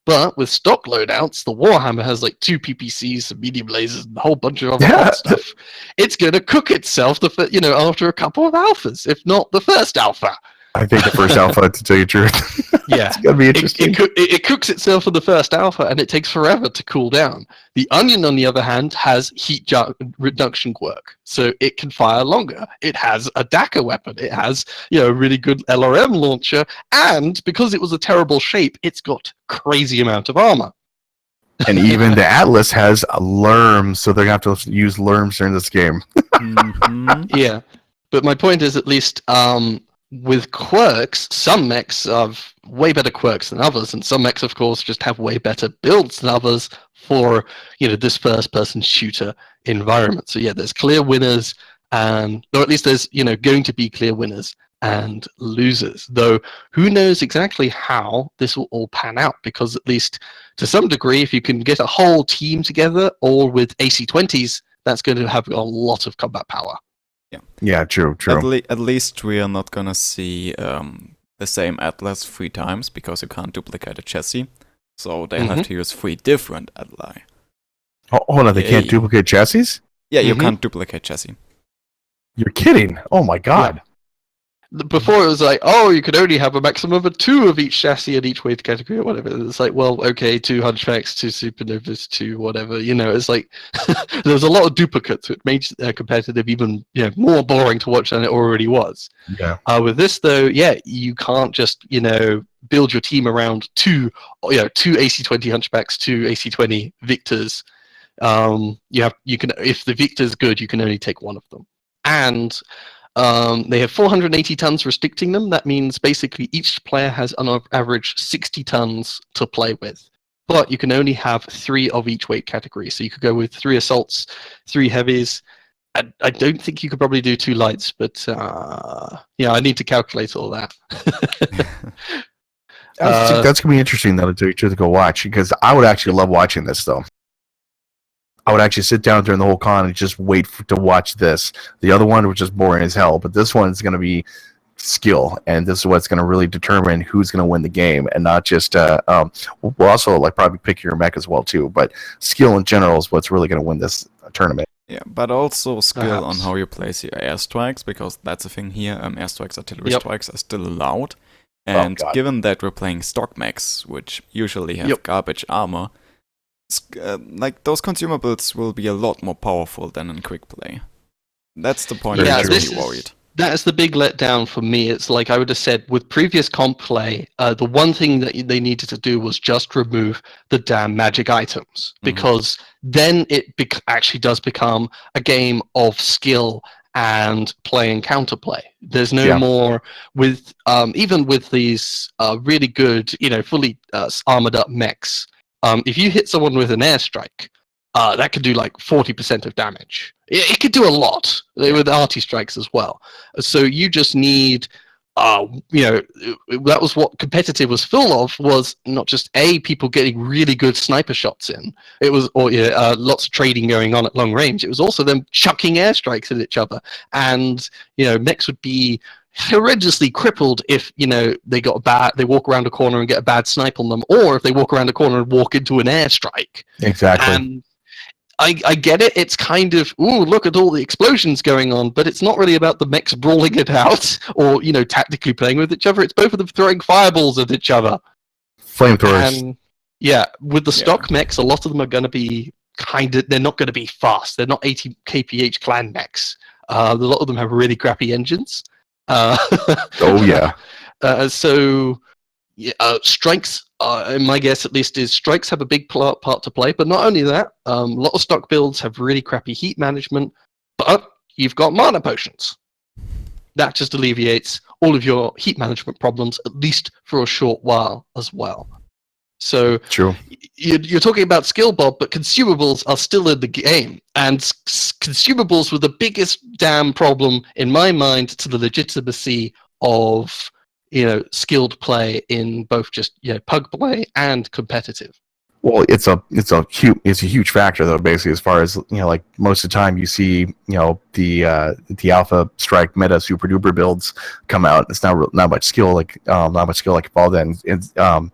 But with stock loadouts, the Warhammer has like 2 PPCs, some medium lasers, and a whole bunch of other stuff. It's going to cook itself, after a couple of alphas, if not the first alpha. I think the first alpha, to tell you the truth. Yeah. It's going to be interesting. It cooks itself in the first alpha, and it takes forever to cool down. The Onion, on the other hand, has heat reduction quirk, so it can fire longer. It has a DACA weapon. It has, a really good LRM launcher, and because it was a terrible shape, it's got crazy amount of armor. And even the Atlas has a LRM, so they're going to have to use LRMs during this game. Yeah, but my point is, at least with quirks, some mechs have way better quirks than others, and some mechs, of course, just have way better builds than others for this first-person shooter environment. So yeah, there's clear winners, or at least there's going to be clear winners and losers. Though who knows exactly how this will all pan out? Because at least to some degree, if you can get a whole team together, or with AC-20s, that's going to have a lot of combat power. Yeah, true. At least we are not gonna see the same Atlas 3 times, because you can't duplicate a chassis. So they'll have to use 3 different Atlas. Oh, hold on, they can't duplicate chassis? Yeah, you can't duplicate chassis. You're kidding. Oh my god. Yeah. Before it was like, you could only have a maximum of 2 of each chassis in each weight category or whatever. It's like, well, okay, 2 Hunchbacks, 2 Supernovas, 2 whatever. It's like there's a lot of duplicates, which makes competitive even more boring to watch than it already was. Yeah. With this though, you can't just build your team around 2 AC-20 Hunchbacks, 2 AC-20 Victors. You can, if the Victor's good, you can only take one of them, and they have 480 tons restricting them. That means basically each player has on average 60 tons to play with. But you can only have 3 of each weight category. So you could go with 3 assaults, 3 heavies. I don't think you could probably do 2 lights, but I need to calculate all that. That's going to be interesting, though, to go watch, because I would actually love watching this, though. I would actually sit down during the whole con and just wait to watch this. The other one was just boring as hell, but this one is going to be skill, and this is what's going to really determine who's going to win the game, and not just we'll also probably pick your mech as well too, but skill in general is what's really going to win this tournament. Yeah, but also skill on how you place your airstrikes, because that's a thing here. Airstrikes, artillery strikes are still allowed. And God. given that we're playing stock mechs, which usually have garbage armor, like those consumables will be a lot more powerful than in quick play. That's the point. Yeah, I this be worried. That is the big letdown for me. It's like I would have said with previous comp play, the one thing that they needed to do was just remove the damn magic items, because then it actually does become a game of skill and play and counterplay. There's no more with even with these really good, fully armored up mechs. If you hit someone with an airstrike, that could do like 40% of damage. It could do a lot with arty strikes as well. So you just need, that was what competitive was full of, was not just people getting really good sniper shots in. It was lots of trading going on at long range. It was also them chucking airstrikes at each other, and mechs would be horrendously crippled if they walk around a corner and get a bad snipe on them, or if they walk around a corner and walk into an airstrike. Exactly. And I get it. It's kind of, look at all the explosions going on, but it's not really about the mechs brawling it out or, tactically playing with each other. It's both of them throwing fireballs at each other. Flamethrowers. And with the stock mechs, a lot of them are going to be they're not going to be fast. They're not 80 kph clan mechs. A lot of them have really crappy engines. So strikes, in my guess at least, is strikes have a big part to play. But not only that, a lot of stock builds have really crappy heat management, but you've got mana potions. That just alleviates all of your heat management problems, at least for a short while as well. So true. You're talking about skill, Bob, but consumables are still in the game. And consumables were the biggest damn problem, in my mind, to the legitimacy of skilled play in both just pug play and competitive. Well, it's a huge factor though. Basically, as far as like most of the time you see the alpha strike meta super duper builds come out. It's not much skill involved in. And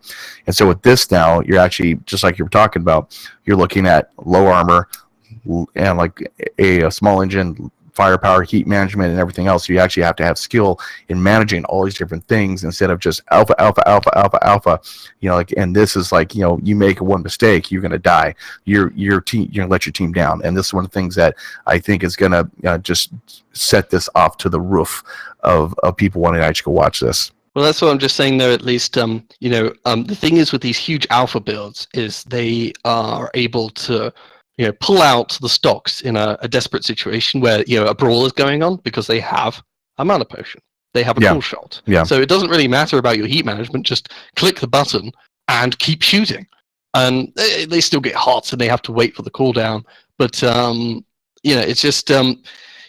so with this now, you're actually just like you were talking about. You're looking at low armor and like a small engine, firepower, heat management, and everything else. So you actually have to have skill in managing all these different things instead of just alpha. And this is like, you make one mistake, you're gonna die. Your team, you're gonna let your team down. And this is one of the things that I think is gonna just set this off to the roof of people wanting to actually go watch this. Well, that's what I'm just saying there, at least. The thing is with these huge alpha builds is they are able to pull out the stocks in a desperate situation where a brawl is going on, because they have a mana potion, they have a cool shot. So it doesn't really matter about your heat management. Just click the button and keep shooting, and they still get hot and they have to wait for the cooldown. But it's just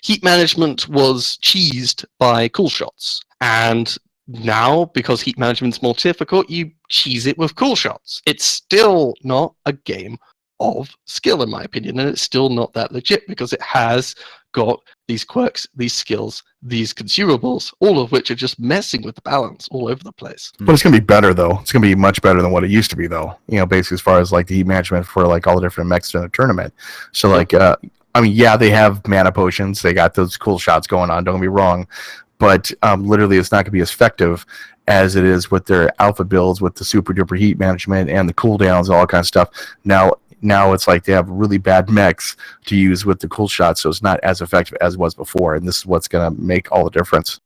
heat management was cheesed by cool shots, and now because heat management's more difficult, you cheese it with cool shots. It's still not a game of skill, in my opinion, and it's still not that legit, because it has got these quirks, these skills, these consumables, all of which are just messing with the balance all over the place. But it's going to be better though. It's going to be much better than what it used to be though. Basically as far as like the heat management for like all the different mechs in the tournament. So like, they have mana potions. They got those cool shots going on. Don't get me wrong, but literally it's not going to be as effective as it is with their alpha builds with the super duper heat management and the cooldowns and all that kind of stuff. Now it's like they have really bad mechs to use with the cool shots, so it's not as effective as it was before, and this is what's going to make all the difference.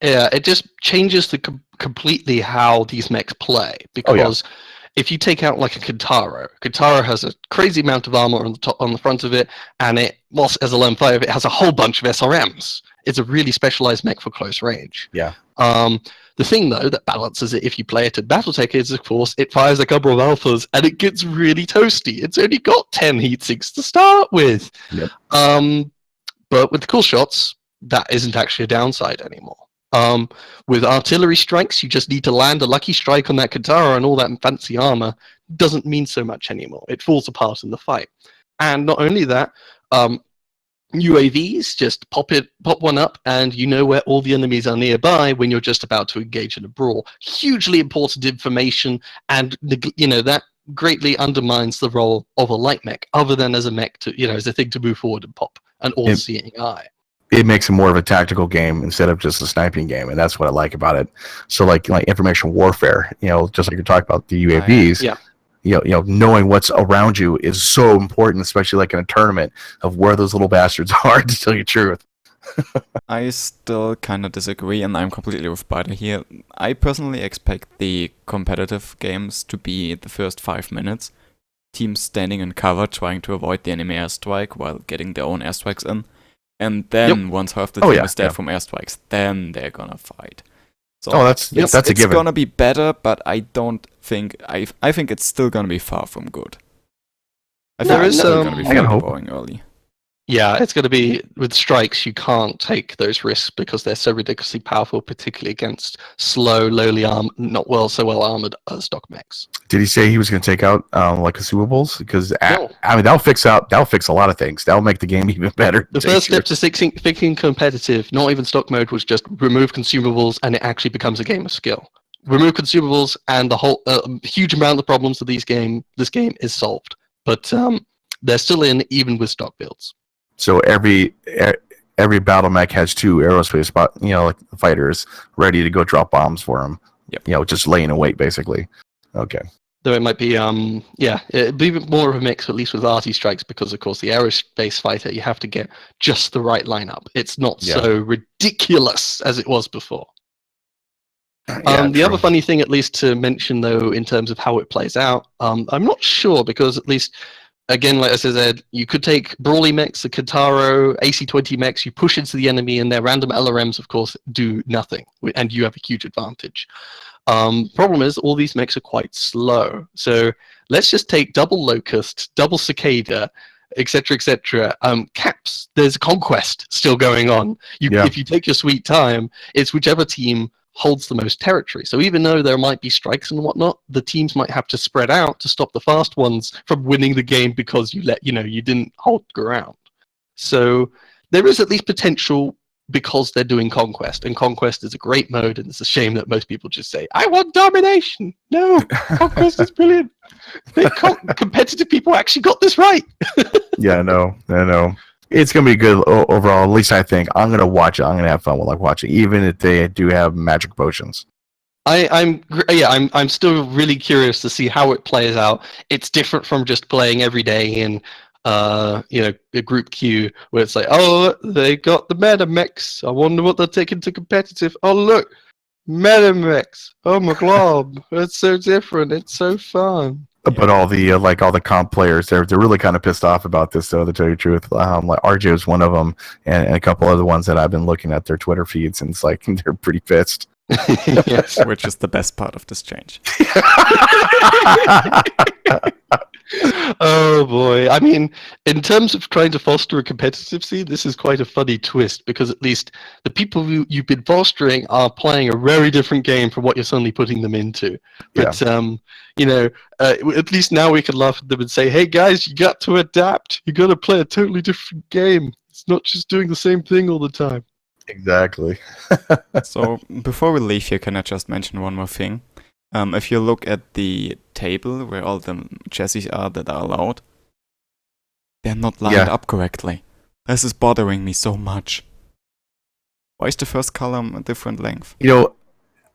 Yeah, it just changes completely how these mechs play, because if you take out like a Kintaro has a crazy amount of armor on the front of it, and it, whilst as a lone 5, it has a whole bunch of SRMs. It's a really specialized mech for close range. Yeah. The thing, though, that balances it if you play it at Battletech is, of course, it fires a couple of alphas, and it gets really toasty. It's only got 10 heat sinks to start with. Yep. But with the cool shots, that isn't actually a downside anymore. With artillery strikes, you just need to land a lucky strike on that Kintaro, and all that fancy armor doesn't mean so much anymore. It falls apart in the fight. And not only that, UAVs, just pop one up, and you know where all the enemies are nearby when you're just about to engage in a brawl. Hugely important information, and that greatly undermines the role of a light mech, other than as a mech to as a thing to move forward and pop, an all-seeing eye. it makes it more of a tactical game instead of just a sniping game, and that's what I like about it. So like information warfare, just like you're talking about the UAVs. Yeah. Knowing what's around you is so important, especially like in a tournament of where those little bastards are. To tell you the truth. I still kind of disagree, and I'm completely with Spider here. I personally expect the competitive games to be the first 5 minutes. Teams standing in cover, trying to avoid the enemy airstrike while getting their own airstrikes in. And then once half the team is dead from airstrikes, then they're gonna fight. So that's a given. It's gonna be better, but I don't think I think it's still gonna be far from good. I think it's still gonna be fairly boring early. Yeah, it's going to be, with strikes, you can't take those risks because they're so ridiculously powerful, particularly against slow, lowly armed, not so well armored stock mechs. Did he say he was going to take out like consumables? Because I mean, that'll fix a lot of things. That'll make the game even better. The first step to fixing competitive, not even stock mode, was just remove consumables, and it actually becomes a game of skill. Remove consumables, and the whole huge amount of problems of this game is solved. But they're still in, even with stock builds. So every battle mech has 2 aerospace like fighters ready to go drop bombs for them. Yep. Just laying in wait basically. Okay. Though it might be it'd be more of a mix, at least with arty strikes, because of course the aerospace fighter, you have to get just the right lineup. It's not so ridiculous as it was before. The other funny thing, at least to mention though, in terms of how it plays out, I'm not sure, because at least, again, like I said, you could take Brawly mechs, the Kataro, AC-20 mechs, you push into the enemy, and their random LRMs, of course, do nothing, and you have a huge advantage. Problem is, all these mechs are quite slow. So let's just take double Locust, double Cicada, etc., etc. Caps, there's Conquest still going on. If you take your sweet time, it's whichever team holds the most territory. So even though there might be strikes and whatnot, the teams might have to spread out to stop the fast ones from winning the game because you didn't hold ground. So there is at least potential because they're doing Conquest, and Conquest is a great mode, and it's a shame that most people just say, I want domination. No, Conquest is brilliant. Competitive people actually got this right. Yeah, I know. It's gonna be good overall. At least I think. I'm gonna watch it. I'm gonna have fun with watching, even if they do have magic potions. I'm still really curious to see how it plays out. It's different from just playing every day in a group queue where it's like, oh, they got the meta mechs. I wonder what they're taking to competitive. Oh look, meta mechs. Oh my god, it's so different. It's so fun. But all the comp players, they're really kind of pissed off about this, though, to tell you the truth. Like RJ is one of them, and a couple other ones that I've been looking at their Twitter feeds, and it's like they're pretty pissed. Yes, which is the best part of this change. Oh boy. I mean, in terms of trying to foster a competitive scene, this is quite a funny twist, because at least the people you've been fostering are playing a very different game from what you're suddenly putting them into. But at least now we can laugh at them and say, hey guys, you got to adapt. You got to play a totally different game. It's not just doing the same thing all the time. Exactly. So before we leave here, can I just mention one more thing? If you look at the table where all the chassis are that are allowed, they're not lined up correctly. This is bothering me so much. Why is the first column a different length?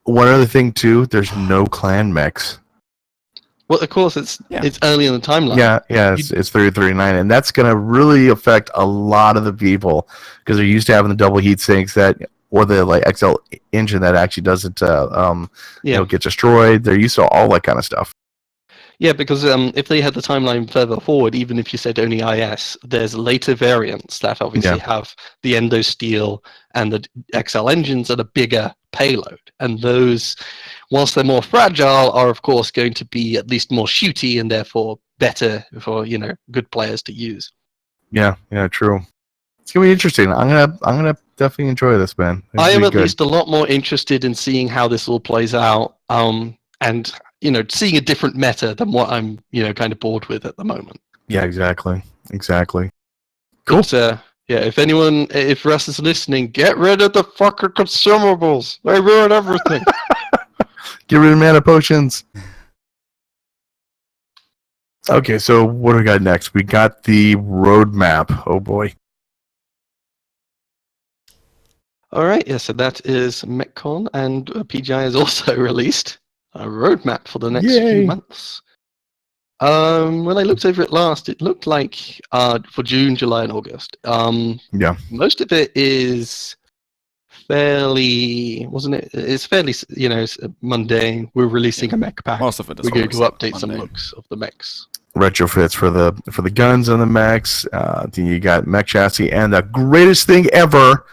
One other thing too, there's no clan mechs. Well, of course, it's early in the timeline. Yeah, it's 3039, and that's going to really affect a lot of the people because they're used to having the double heat sinks or the XL engine that actually doesn't get destroyed. They're used to all that kind of stuff. Yeah, because if they had the timeline further forward, even if you said only IS, there's later variants that obviously have the endo steel and the XL engines at a bigger payload. And those, whilst they're more fragile, are of course going to be at least more shooty and therefore better for good players to use. Yeah, true. It's gonna be interesting. I'm gonna definitely enjoy this, man. I am at least a lot more interested in seeing how this all plays out. And seeing a different meta than what I'm, kind of bored with at the moment. Yeah, exactly. Cool. But, if Russ is listening, get rid of the fucking consumables. They ruin everything. Get rid of mana potions. Okay, so what do we got next? We got the roadmap. Oh boy. All right, yeah, so that is MechCon, and PGI has also released a roadmap for the next few Yay. months. When I looked over it last, it looked like for June, July, and August. Yeah. Most of it is fairly, wasn't it? It's fairly, mundane. We're releasing a mech pack. Most of it is We're going to always update some mundane. looks of the mechs. Retrofits for the guns on the mechs. Then you got mech chassis, and the greatest thing ever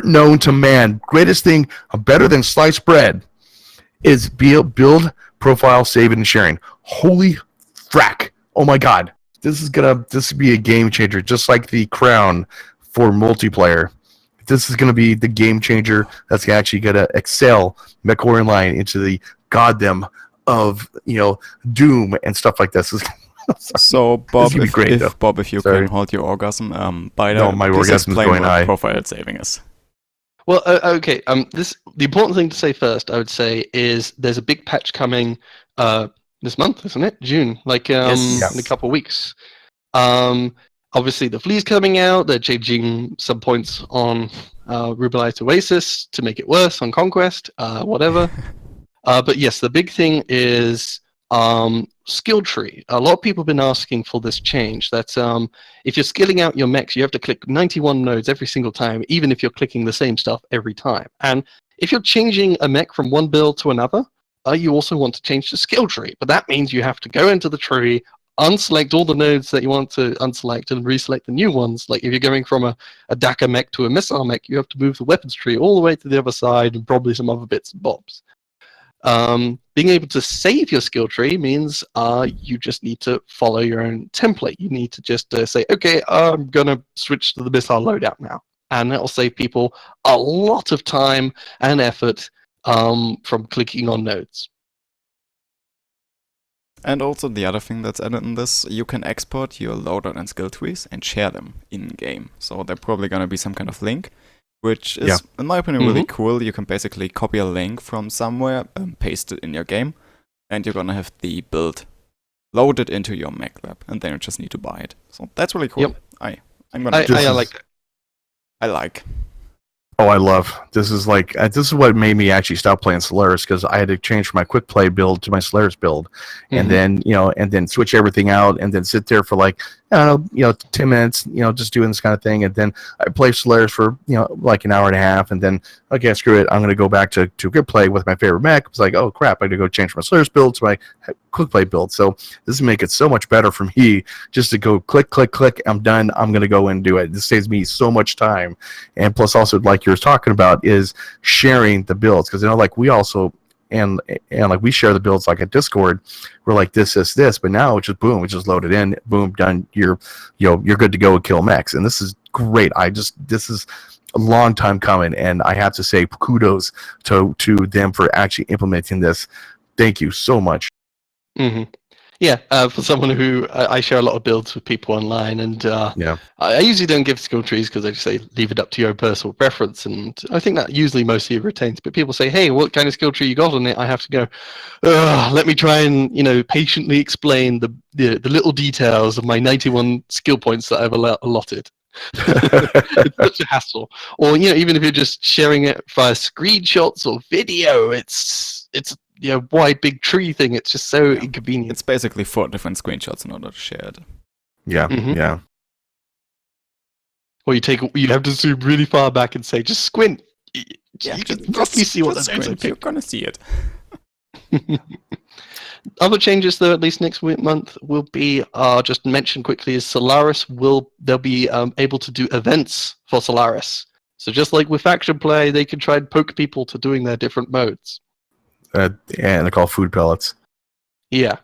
known to man, greatest thing better than sliced bread, is build, profile, saving, and sharing. Holy frack! Oh my god, this would be a game changer, just like the Crown for multiplayer. This is gonna be the game changer that's actually gonna excel MechWarrior Online into the goddamn of Doom and stuff like this. So Bob, be great, if you Sorry. can hold your orgasm, by the No, my please orgasm's explain going what high. profile saving is. Well, okay. The important thing to say first, I would say, is there's a big patch coming this month, isn't it? June, Yes. in a couple of weeks. Obviously, the flea's coming out. They're changing some points on Rubelite Oasis to make it worse on Conquest, whatever. But yes, the big thing is skill tree. A lot of people have been asking for this change. That if you're skilling out your mechs, you have to click 91 nodes every single time, even if you're clicking the same stuff every time. And if you're changing a mech from one build to another, you also want to change the skill tree. But that means you have to go into the tree, unselect all the nodes that you want to unselect, and reselect the new ones. Like if you're going from a DACA mech to a missile mech, you have to move the weapons tree all the way to the other side, and probably some other bits and bobs. Being able to save your skill tree means you just need to follow your own template. You need to just say, okay, I'm going to switch to the missile loadout now. And that'll save people a lot of time and effort from clicking on nodes. And also the other thing that's added in this, you can export your loadout and skill trees and share them in-game. So they're probably going to be some kind of link, which is, in my opinion, really cool. You can basically copy a link from somewhere, paste it in your game, and you're going to have the build loaded into your mech lab, and then you just need to buy it. So that's really cool. Yep. I'm gonna I like. Oh, I love this. Is like this is what made me actually stop playing Solaris, because I had to change from my quick play build to my Solaris build, and then switch everything out, and then sit there for like 10 minutes, just doing this kind of thing, and then I play Solaris for like an hour and a half, and then okay, screw it, I'm gonna go back to quick play with my favorite mech. It's like, oh crap, I got to go change my Solaris build to my quick play build. So this will make it so much better for me just to go click, I'm done. I'm gonna go and do it. This saves me so much time, and plus also, like you were talking about, is sharing the builds, because like we also and like we share the builds like at Discord. We're like this, but now it's just boom, it's just loaded in, boom, done. You're good to go and kill mechs, and this is great. This is a long time coming, and I have to say kudos to them for actually implementing this. Thank you so much. Yeah, for someone who I share a lot of builds with people online, and I usually don't give skill trees because I just say leave it up to your own personal preference, and I think that usually mostly retains. But people say, "Hey, what kind of skill tree you got on it?" I have to go, let me try and patiently explain the little details of my 91 skill points that I've allotted. It's such a hassle. Or even if you're just sharing it via screenshots or video, it's wide big tree thing. It's just so inconvenient. It's basically 4 different screenshots in order to share it. Yeah. Or you have to zoom really far back and say, just squint. You can roughly see what that is. You're gonna see it. Other changes, though, at least next month, will be just mentioned quickly is Solaris they'll be able to do events for Solaris. So just like with faction play, they can try and poke people to doing their different modes. And they're called food pellets. Yeah.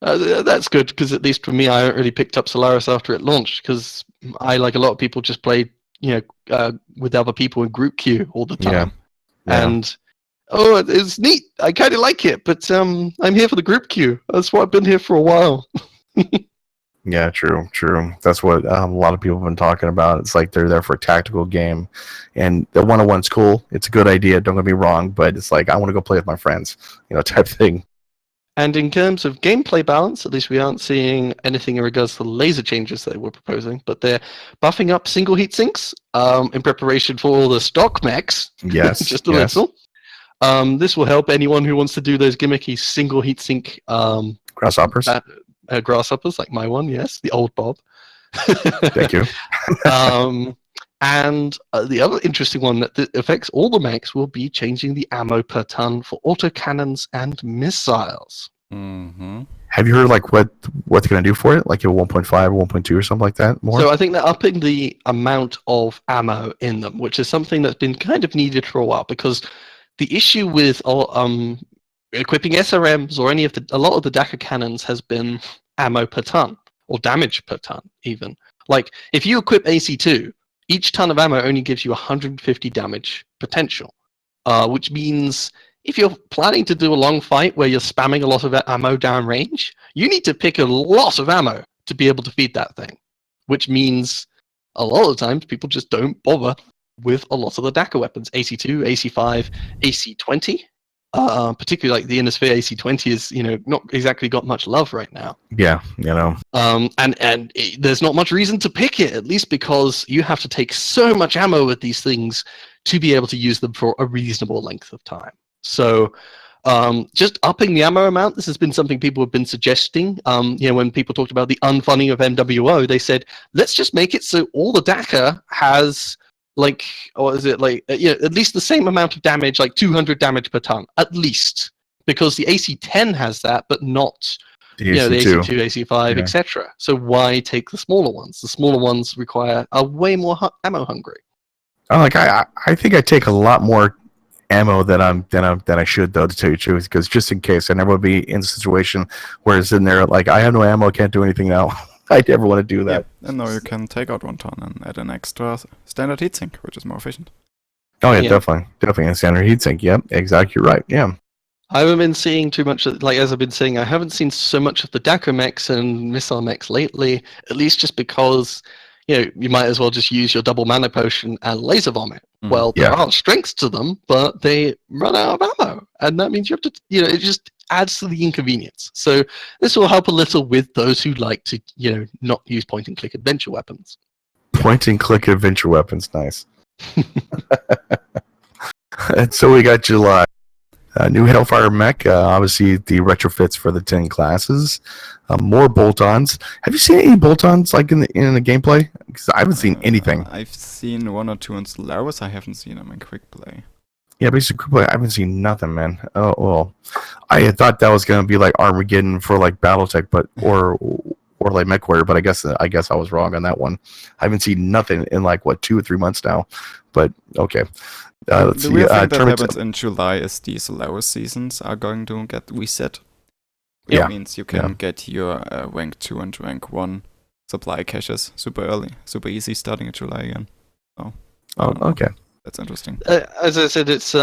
That's good, because at least for me, I haven't really picked up Solaris after it launched, because I, like a lot of people, just played with other people in group queue all the time. Yeah. And it's neat. I kind of like it, but I'm here for the group queue. That's why I've been here for a while. Yeah, true. That's what a lot of people have been talking about. It's like they're there for a tactical game, and the 101's cool. It's a good idea, don't get me wrong, but it's like I want to go play with my friends, type thing. And in terms of gameplay balance, at least we aren't seeing anything in regards to the laser changes they were proposing, but they're buffing up single heat sinks in preparation for all the stock mechs. Yes, just a little. This will help anyone who wants to do those gimmicky single heatsink grasshoppers. Grasshoppers, like my one, yes, the old Bob. Thank you. And the other interesting one that affects all the mechs will be changing the ammo per ton for autocannons and missiles. Mm-hmm. Have you heard like what they're going to do for it? Like a 1.5 or 1.2 or something like that? More? So I think they're upping the amount of ammo in them, which is something that's been kind of needed for a while, because the issue with equipping SRMs or a lot of the DACA cannons has been ammo per ton or damage per ton even. Like if you equip AC2, each ton of ammo only gives you 150 damage potential, which means if you're planning to do a long fight where you're spamming a lot of ammo downrange, you need to pick a lot of ammo to be able to feed that thing, which means a lot of the times people just don't bother with a lot of the DACA weapons. AC2, AC5, AC20, particularly like the Innisphere AC20 is, not exactly got much love right now. Yeah, and there's not much reason to pick it, at least because you have to take so much ammo with these things to be able to use them for a reasonable length of time. So just upping the ammo amount, this has been something people have been suggesting. When people talked about the unfunding of MWO, they said, let's just make it so all the DACA has at least the same amount of damage, like 200 damage per ton, at least. Because the AC10 has that, but not the AC2, AC5, etc. So why take the smaller ones? The smaller ones are way more ammo hungry. I think I take a lot more ammo than I should, though, to tell you the truth, because just in case I never would be in a situation where it's in there like I have no ammo, I can't do anything now. I never want to do that. Yeah. And now you can take out 1 ton and add an extra standard heatsink, which is more efficient. Oh yeah, definitely a standard heatsink. Yep, exactly right. Yeah. I haven't been seeing too much, as I've been saying, I haven't seen so much of the DACA mechs and missile mechs lately, at least just because, you might as well just use your double mana potion and laser vomit. Well, there are strengths to them, but they run out of ammo, and that means you have to, it just adds to the inconvenience. So this will help a little with those who like to, not use point-and-click adventure weapons. Point-and-click adventure weapons, nice. And so we got July. New Hellfire mech, obviously the retrofits for the 10 classes. More bolt-ons. Have you seen any bolt-ons like in the gameplay? Because I haven't seen anything. I've seen 1 or 2 in Solaris. I haven't seen them in quick play. Yeah, basically quick play. I haven't seen nothing, man. Oh well, I had thought that was gonna be like Armageddon for like BattleTech, but or like MechWarrior, but I guess I was wrong on that one. I haven't seen nothing in like 2 or 3 months now. But okay. Let's the see. weird thing that happens in July is the Solaris seasons are going to get reset. Which means you can get your rank 2 and rank 1 supply caches super early, super easy starting in July again. So, okay. That's interesting. As I said, it's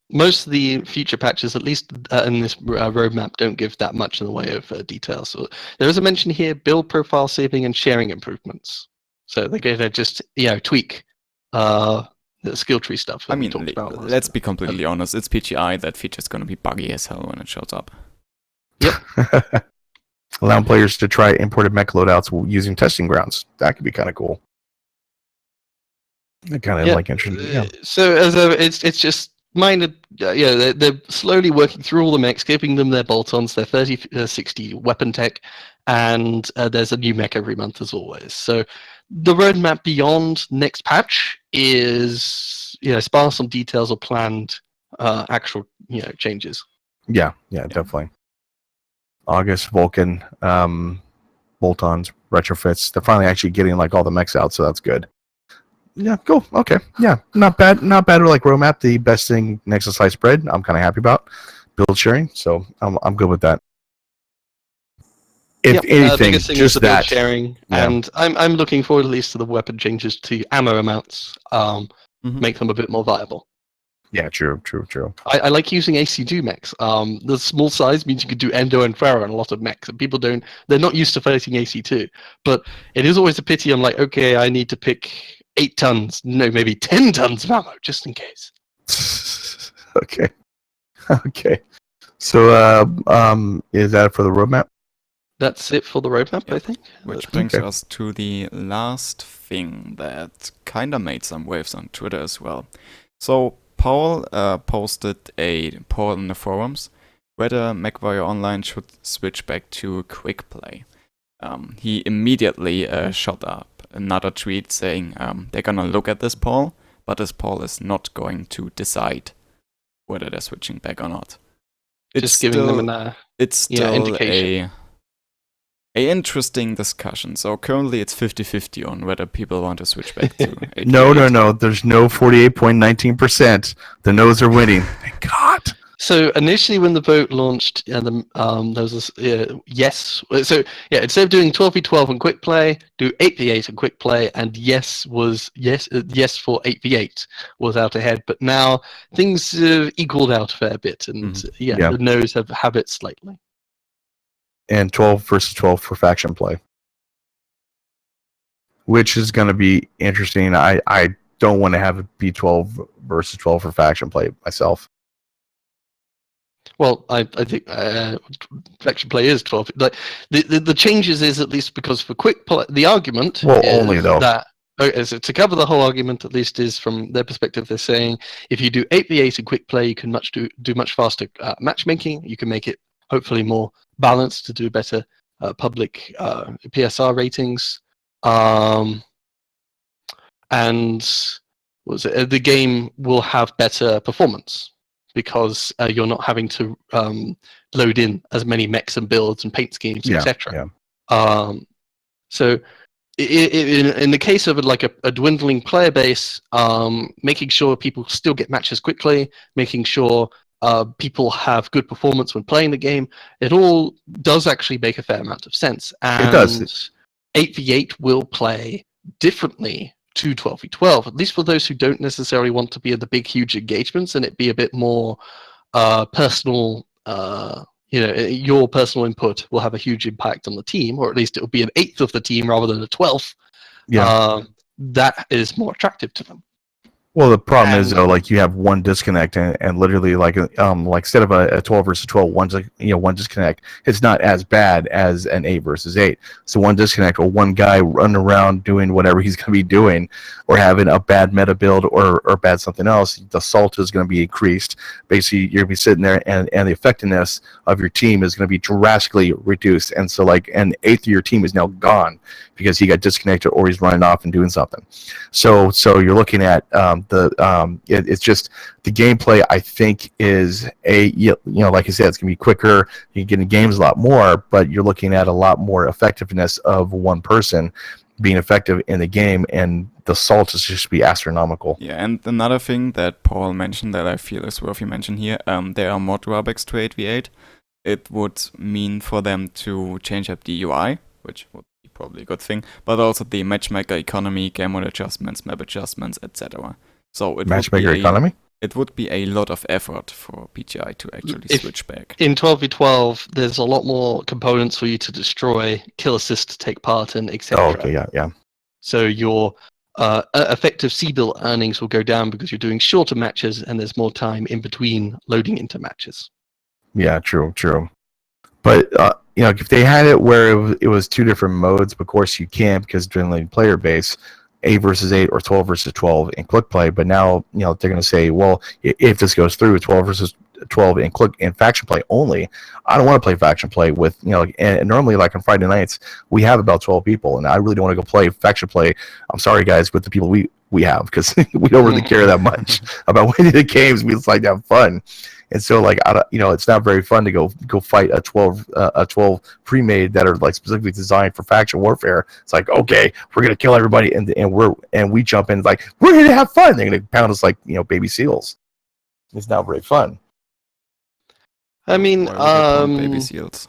most of the future patches, at least in this roadmap, don't give that much in the way of details. So there is a mention here: build profile saving and sharing improvements. So they're going to just tweak the skill tree stuff. I mean, let's be completely honest. It's PGI. That feature's going to be buggy as hell when it shows up. Yep. Allowing players to try imported mech loadouts using testing grounds. That could be kind of cool. I kind of like interesting. Yeah. So it's just minded. They're slowly working through all the mechs, giving them their bolt-ons, their 30-60 weapon tech, and there's a new mech every month as always. So the roadmap beyond next patch is sparse on details or planned actual changes. Yeah, definitely. August Vulcan bolt-ons retrofits. They're finally actually getting like all the mechs out, so that's good. Yeah, cool. Okay. Yeah, not bad. Not bad. Like roadmap, the best thing next to sliced bread. I'm kind of happy about build sharing, so I'm good with that. If anything, just that sharing, and I'm looking forward at least to the weapon changes to ammo amounts. Make them a bit more viable. Yeah, true. I like using AC2 mechs. The small size means you can do endo and Pharaoh on a lot of mechs, and people they're not used to fighting AC2. But it is always a pity. I'm like, okay, I need to pick 8 tons, no, maybe 10 tons of ammo, just in case. Okay. So, is that for the roadmap? That's it for the roadmap, I think. Which brings Okay. us to the last thing that kinda made some waves on Twitter as well. So Paul posted a poll in the forums whether MechWarrior Online should switch back to quick play. He immediately shot up another tweet saying they're gonna look at this poll, but this poll is not going to decide whether they're switching back or not. Just giving them an It's still indication. a interesting discussion. So currently it's 50-50 on whether people want to switch back to 8v8. No. There's no 48.19%. The no's are winning. Thank God. So initially, when the vote launched, there was this yes. So yeah, instead of doing 12v12 and quick play, do 8v8 and quick play, and yes was yes for 8v8 was out ahead. But now things have equaled out a fair bit, and Yeah. the no's have it slightly. And 12 versus 12 for faction play, which is going to be interesting. I don't want to have it be 12 versus 12 for faction play myself. Well, I think faction play is 12. Like the changes is at least because for quick play, the argument Well, is only though. that so to cover the whole argument, at least is from their perspective, they're saying if you do 8v8 and quick play, you can do much faster matchmaking. You can make it hopefully more balanced to do better public PSR ratings, and the game will have better performance because you're not having to load in as many mechs and builds and paint schemes, etc. So in the case of like a dwindling player base, making sure people still get matches quickly, making sure people have good performance when playing the game, it all does actually make a fair amount of sense. And it does. 8v8 will play differently to 12v12, at least for those who don't necessarily want to be at the big, huge engagements and it be a bit more personal. Your personal input will have a huge impact on the team, or at least it will be an eighth of the team rather than a 12th. That is more attractive to them. Well, the problem is though, like you have one disconnect, and literally like instead of a 12 versus 12, one disconnect, it's not as bad as an 8 versus 8. So one disconnect or one guy running around doing whatever he's going to be doing, or having a bad meta build or bad something else, the salt is going to be increased. Basically, you're going to be sitting there, and the effectiveness of your team is going to be drastically reduced. And so like an eighth of your team is now gone because he got disconnected or he's running off and doing something. So you're looking at it's just the gameplay. I think is like I said, it's gonna be quicker. You can get in games a lot more, but you're looking at a lot more effectiveness of one person being effective in the game, and the salt is just be astronomical. Yeah, and another thing that Paul mentioned that I feel is worth you mention here, there are more drawbacks to 8v8. It would mean for them to change up the UI, which would be probably a good thing, but also the matchmaker economy, game mode adjustments, map adjustments, etc. So it would be a lot of effort for PGI to actually switch back. In 12v12, there's a lot more components for you to destroy, kill assist to take part in, etc. Oh, okay, yeah. So your effective C-bill earnings will go down because you're doing shorter matches and there's more time in between loading into matches. Yeah, true. But if they had it where it was two different modes, but of course you can't because dwindling player base, 8 versus 8 or 12 versus 12 in quick play. But now they're going to say, well, if this goes through 12 versus 12 in faction play only, I don't want to play faction play with and normally like on Friday nights we have about 12 people, and I really don't want to go play faction play. I'm sorry guys, with the people we have, because we don't really care that much about winning the games. We just like to have fun. And so, like, it's not very fun to go fight a 12 pre-made that are like specifically designed for faction warfare. It's like, okay, we're gonna kill everybody, and we jump in like we're here to have fun. They're gonna pound us like baby seals. It's not very fun. I mean, baby seals.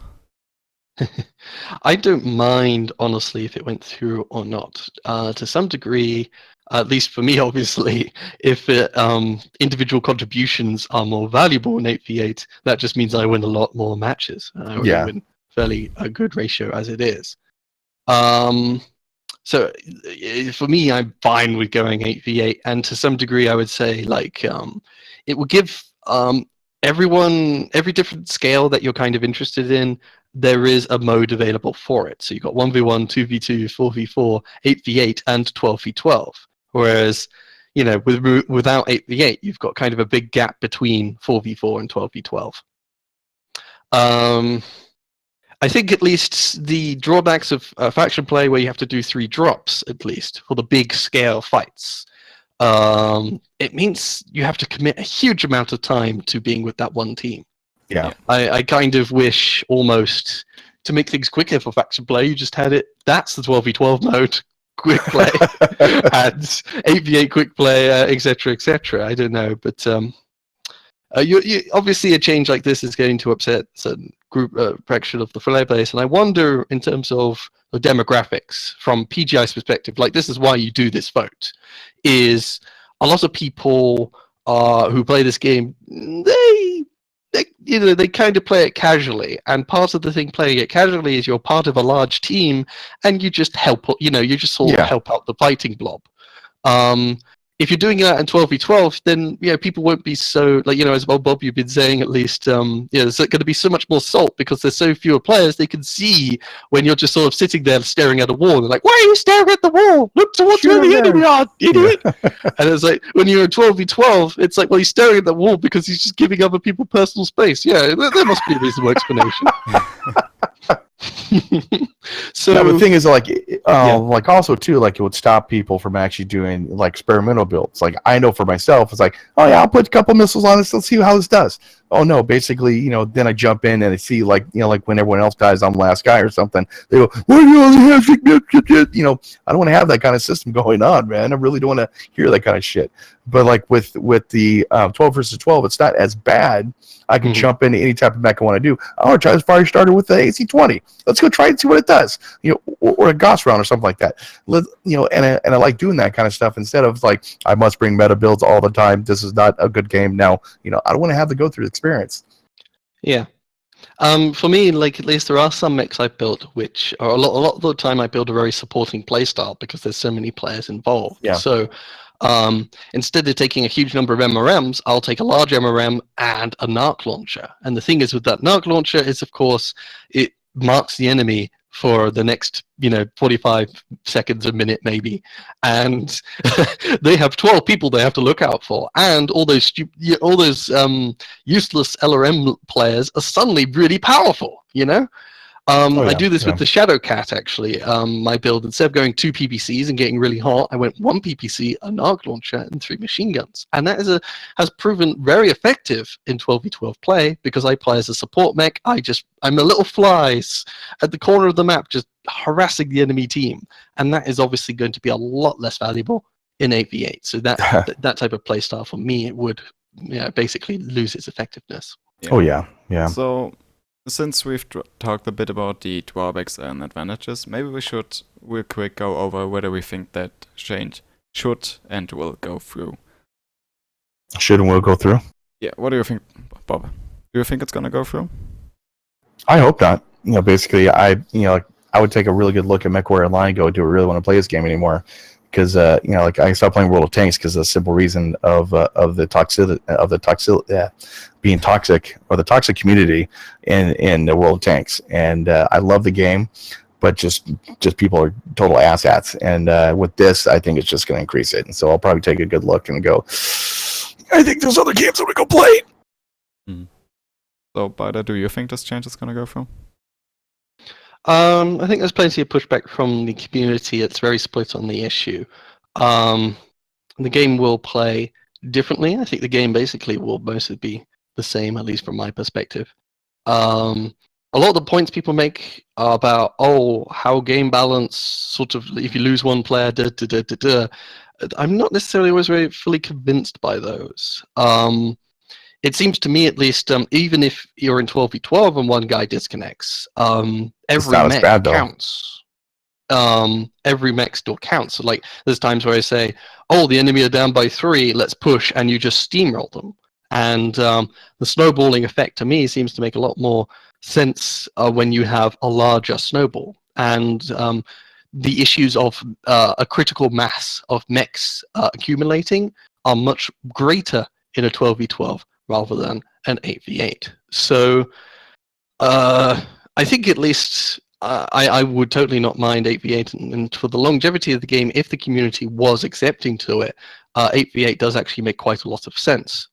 I don't mind honestly if it went through or not. To some degree. At least for me, obviously, if individual contributions are more valuable in 8v8, that just means I win a lot more matches. I win fairly a good ratio as it is. So for me, I'm fine with going 8v8, and to some degree, I would say like it will give every different scale that you're kind of interested in, there is a mode available for it. So you've got 1v1, 2v2, 4v4, 8v8, and 12v12. Whereas, without 8v8, you've got kind of a big gap between 4v4 and 12v12. I think at least the drawbacks of faction play, where you have to do 3 drops at least for the big scale fights, it means you have to commit a huge amount of time to being with that one team. Yeah. I kind of wish almost to make things quicker for faction play, you just had it. That's the 12v12 mode, quick play, and 8v8 quick play, etc., etc. I don't know, but you obviously a change like this is going to upset certain group fraction of the player base, and I wonder in terms of the demographics from PGI's perspective. Like, this is why you do this vote. Is a lot of people who play this game, they kind of play it casually, and part of the thing playing it casually is you're part of a large team and you just help, you just sort of help out the fighting blob. If you're doing that in 12v12, then people won't be so, as well, Bob, you've been saying, at least, there's going to be so much more salt because there's so fewer players. They can see when you're just sort of sitting there staring at a wall. They're like, "Why are you staring at the wall? Look towards where the enemy are, idiot!" And it's like, when you're in 12v12, it's like, well, he's staring at the wall because he's just giving other people personal space. Yeah, there must be a reasonable explanation. So the thing is, like also too, like, it would stop people from actually doing like experimental builds. Like, I know for myself, it's like, oh yeah, I'll put a couple missiles on this, let's see how this does. Oh no, basically, then I jump in and I see, like, like when everyone else dies, I'm the last guy or something. They go, well, you only have, I don't want to have that kind of system going on, man. I really don't want to hear that kind of shit. But like with the 12 versus 12, it's not as bad. I can jump into any type of mech I want to do. I want to try this fire starter with the AC-20. Let's go try it and see what it does. Or a Gauss round or something like that. And I like doing that kind of stuff instead of like, I must bring meta builds all the time. This is not a good game now. I don't want to have to go through the experience. Yeah. For me, like, at least there are some mechs I've built which are a lot of the time I build a very supporting playstyle because there's so many players involved. Yeah. So instead of taking a huge number of MRMs, I'll take a large MRM and a narc launcher. And the thing is with that narc launcher is, of course, it marks the enemy for the next 45 seconds, a minute maybe, and they have 12 people they have to look out for, and all those useless LRM players are suddenly really powerful. I do this with the Shadow Cat, actually. My build, instead of going 2 PPCs and getting really hot, I went 1 PPC, a narc launcher, and 3 machine guns. And that has proven very effective in 12v12 play because I play as a support mech. I'm a little flies at the corner of the map just harassing the enemy team. And that is obviously going to be a lot less valuable in 8v8. So that type of play style, for me, it would basically lose its effectiveness. Yeah. Oh, yeah. Yeah. So, since we've talked a bit about the drawbacks and advantages, maybe we should real quick go over whether we think that change should and will go through. Should and will go through? Yeah, what do you think, Bob? Do you think it's going to go through? I hope not. Basically, I would take a really good look at MechWarrior Online and go, do I really want to play this game anymore? Because like, I stopped playing World of Tanks because of the simple reason of the toxicity being toxic, or the toxic community in the World of Tanks. And I love the game, but just people are total asshats. And with this, I think it's just going to increase it. And so I'll probably take a good look and go, I think there's other games I'm going to go play. Mm. So, Bida, do you think this change is going to go through? I think there's plenty of pushback from the community. It's very split on the issue. The game will play differently. I think the game basically will mostly be the same, at least from my perspective. A lot of the points people make are about, how game balance, sort of, if you lose one player, I'm not necessarily always very fully convinced by those. It seems to me, at least, even if you're in 12v12 and one guy disconnects, every mech counts. Every mech still counts. So, like, there's times where I say, the enemy are down by 3, let's push, and you just steamroll them. And the snowballing effect, to me, seems to make a lot more sense when you have a larger snowball. And the issues of a critical mass of mechs accumulating are much greater in a 12v12 rather than and 8v8. So I think at least I would totally not mind 8v8, and for the longevity of the game, if the community was accepting to it, 8v8 does actually make quite a lot of sense.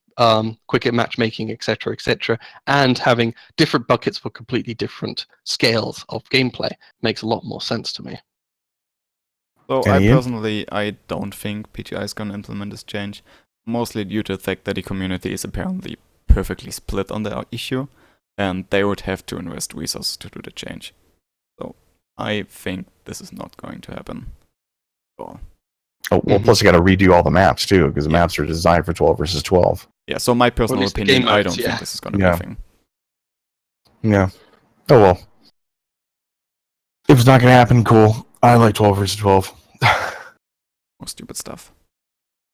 Quicker matchmaking, etc., etc., and having different buckets for completely different scales of gameplay makes a lot more sense to me. So I don't think PGI is going to implement this change, mostly due to the fact that the community is apparently perfectly split on the issue, and they would have to invest resources to do the change. So I think this is not going to happen at all. Oh, well, plus you got to redo all the maps too, because the maps are designed for 12 versus 12. Yeah, so my personal opinion, I don't think this is going to be a thing. Yeah. Oh well. If it's not going to happen, cool. I like 12 versus 12. More stupid stuff.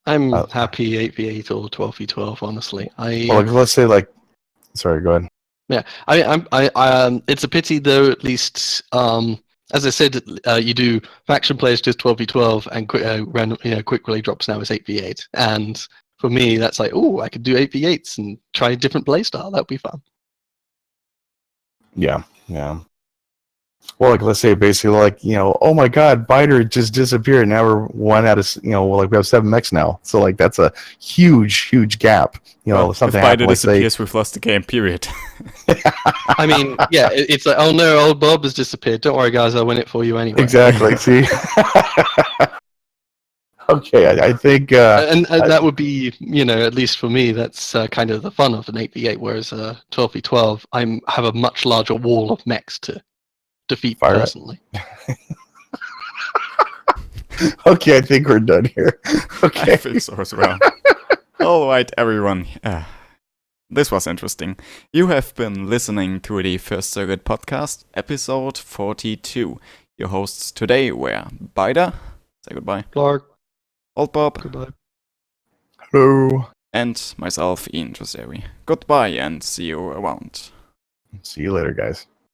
I'm happy 8v8 or 12v12, honestly. Well, let's say sorry, go ahead. Yeah, it's a pity though. At least, as I said, you do faction players just 12v12, and quick relay drops now is 8v8. And for me, that's like, oh, I could do 8v8s and try a different playstyle. That'd be fun. Yeah. Well, let's say basically oh my God, Biter just disappeared. Now we're one out of, we have 7 mechs now. So that's a huge gap. Well, something if Biter disappears, we've lost the game, period. I mean, yeah, it's like, oh no, old Bob has disappeared. Don't worry, guys, I'll win it for you anyway. Exactly. See. Okay, I think, and that would be, at least for me, that's kind of the fun of an 8v8. Whereas 12v12, I have a much larger wall of mechs to defeat personally. Okay, I think we're done here. Okay. I think so as well. Alright, everyone. This was interesting. You have been listening to the First Circuit Podcast, episode 42. Your hosts today were Biter, say goodbye. Clark. Old Bob. Goodbye. Hello. And myself, Ian Joseri. Goodbye and see you around. See you later, guys.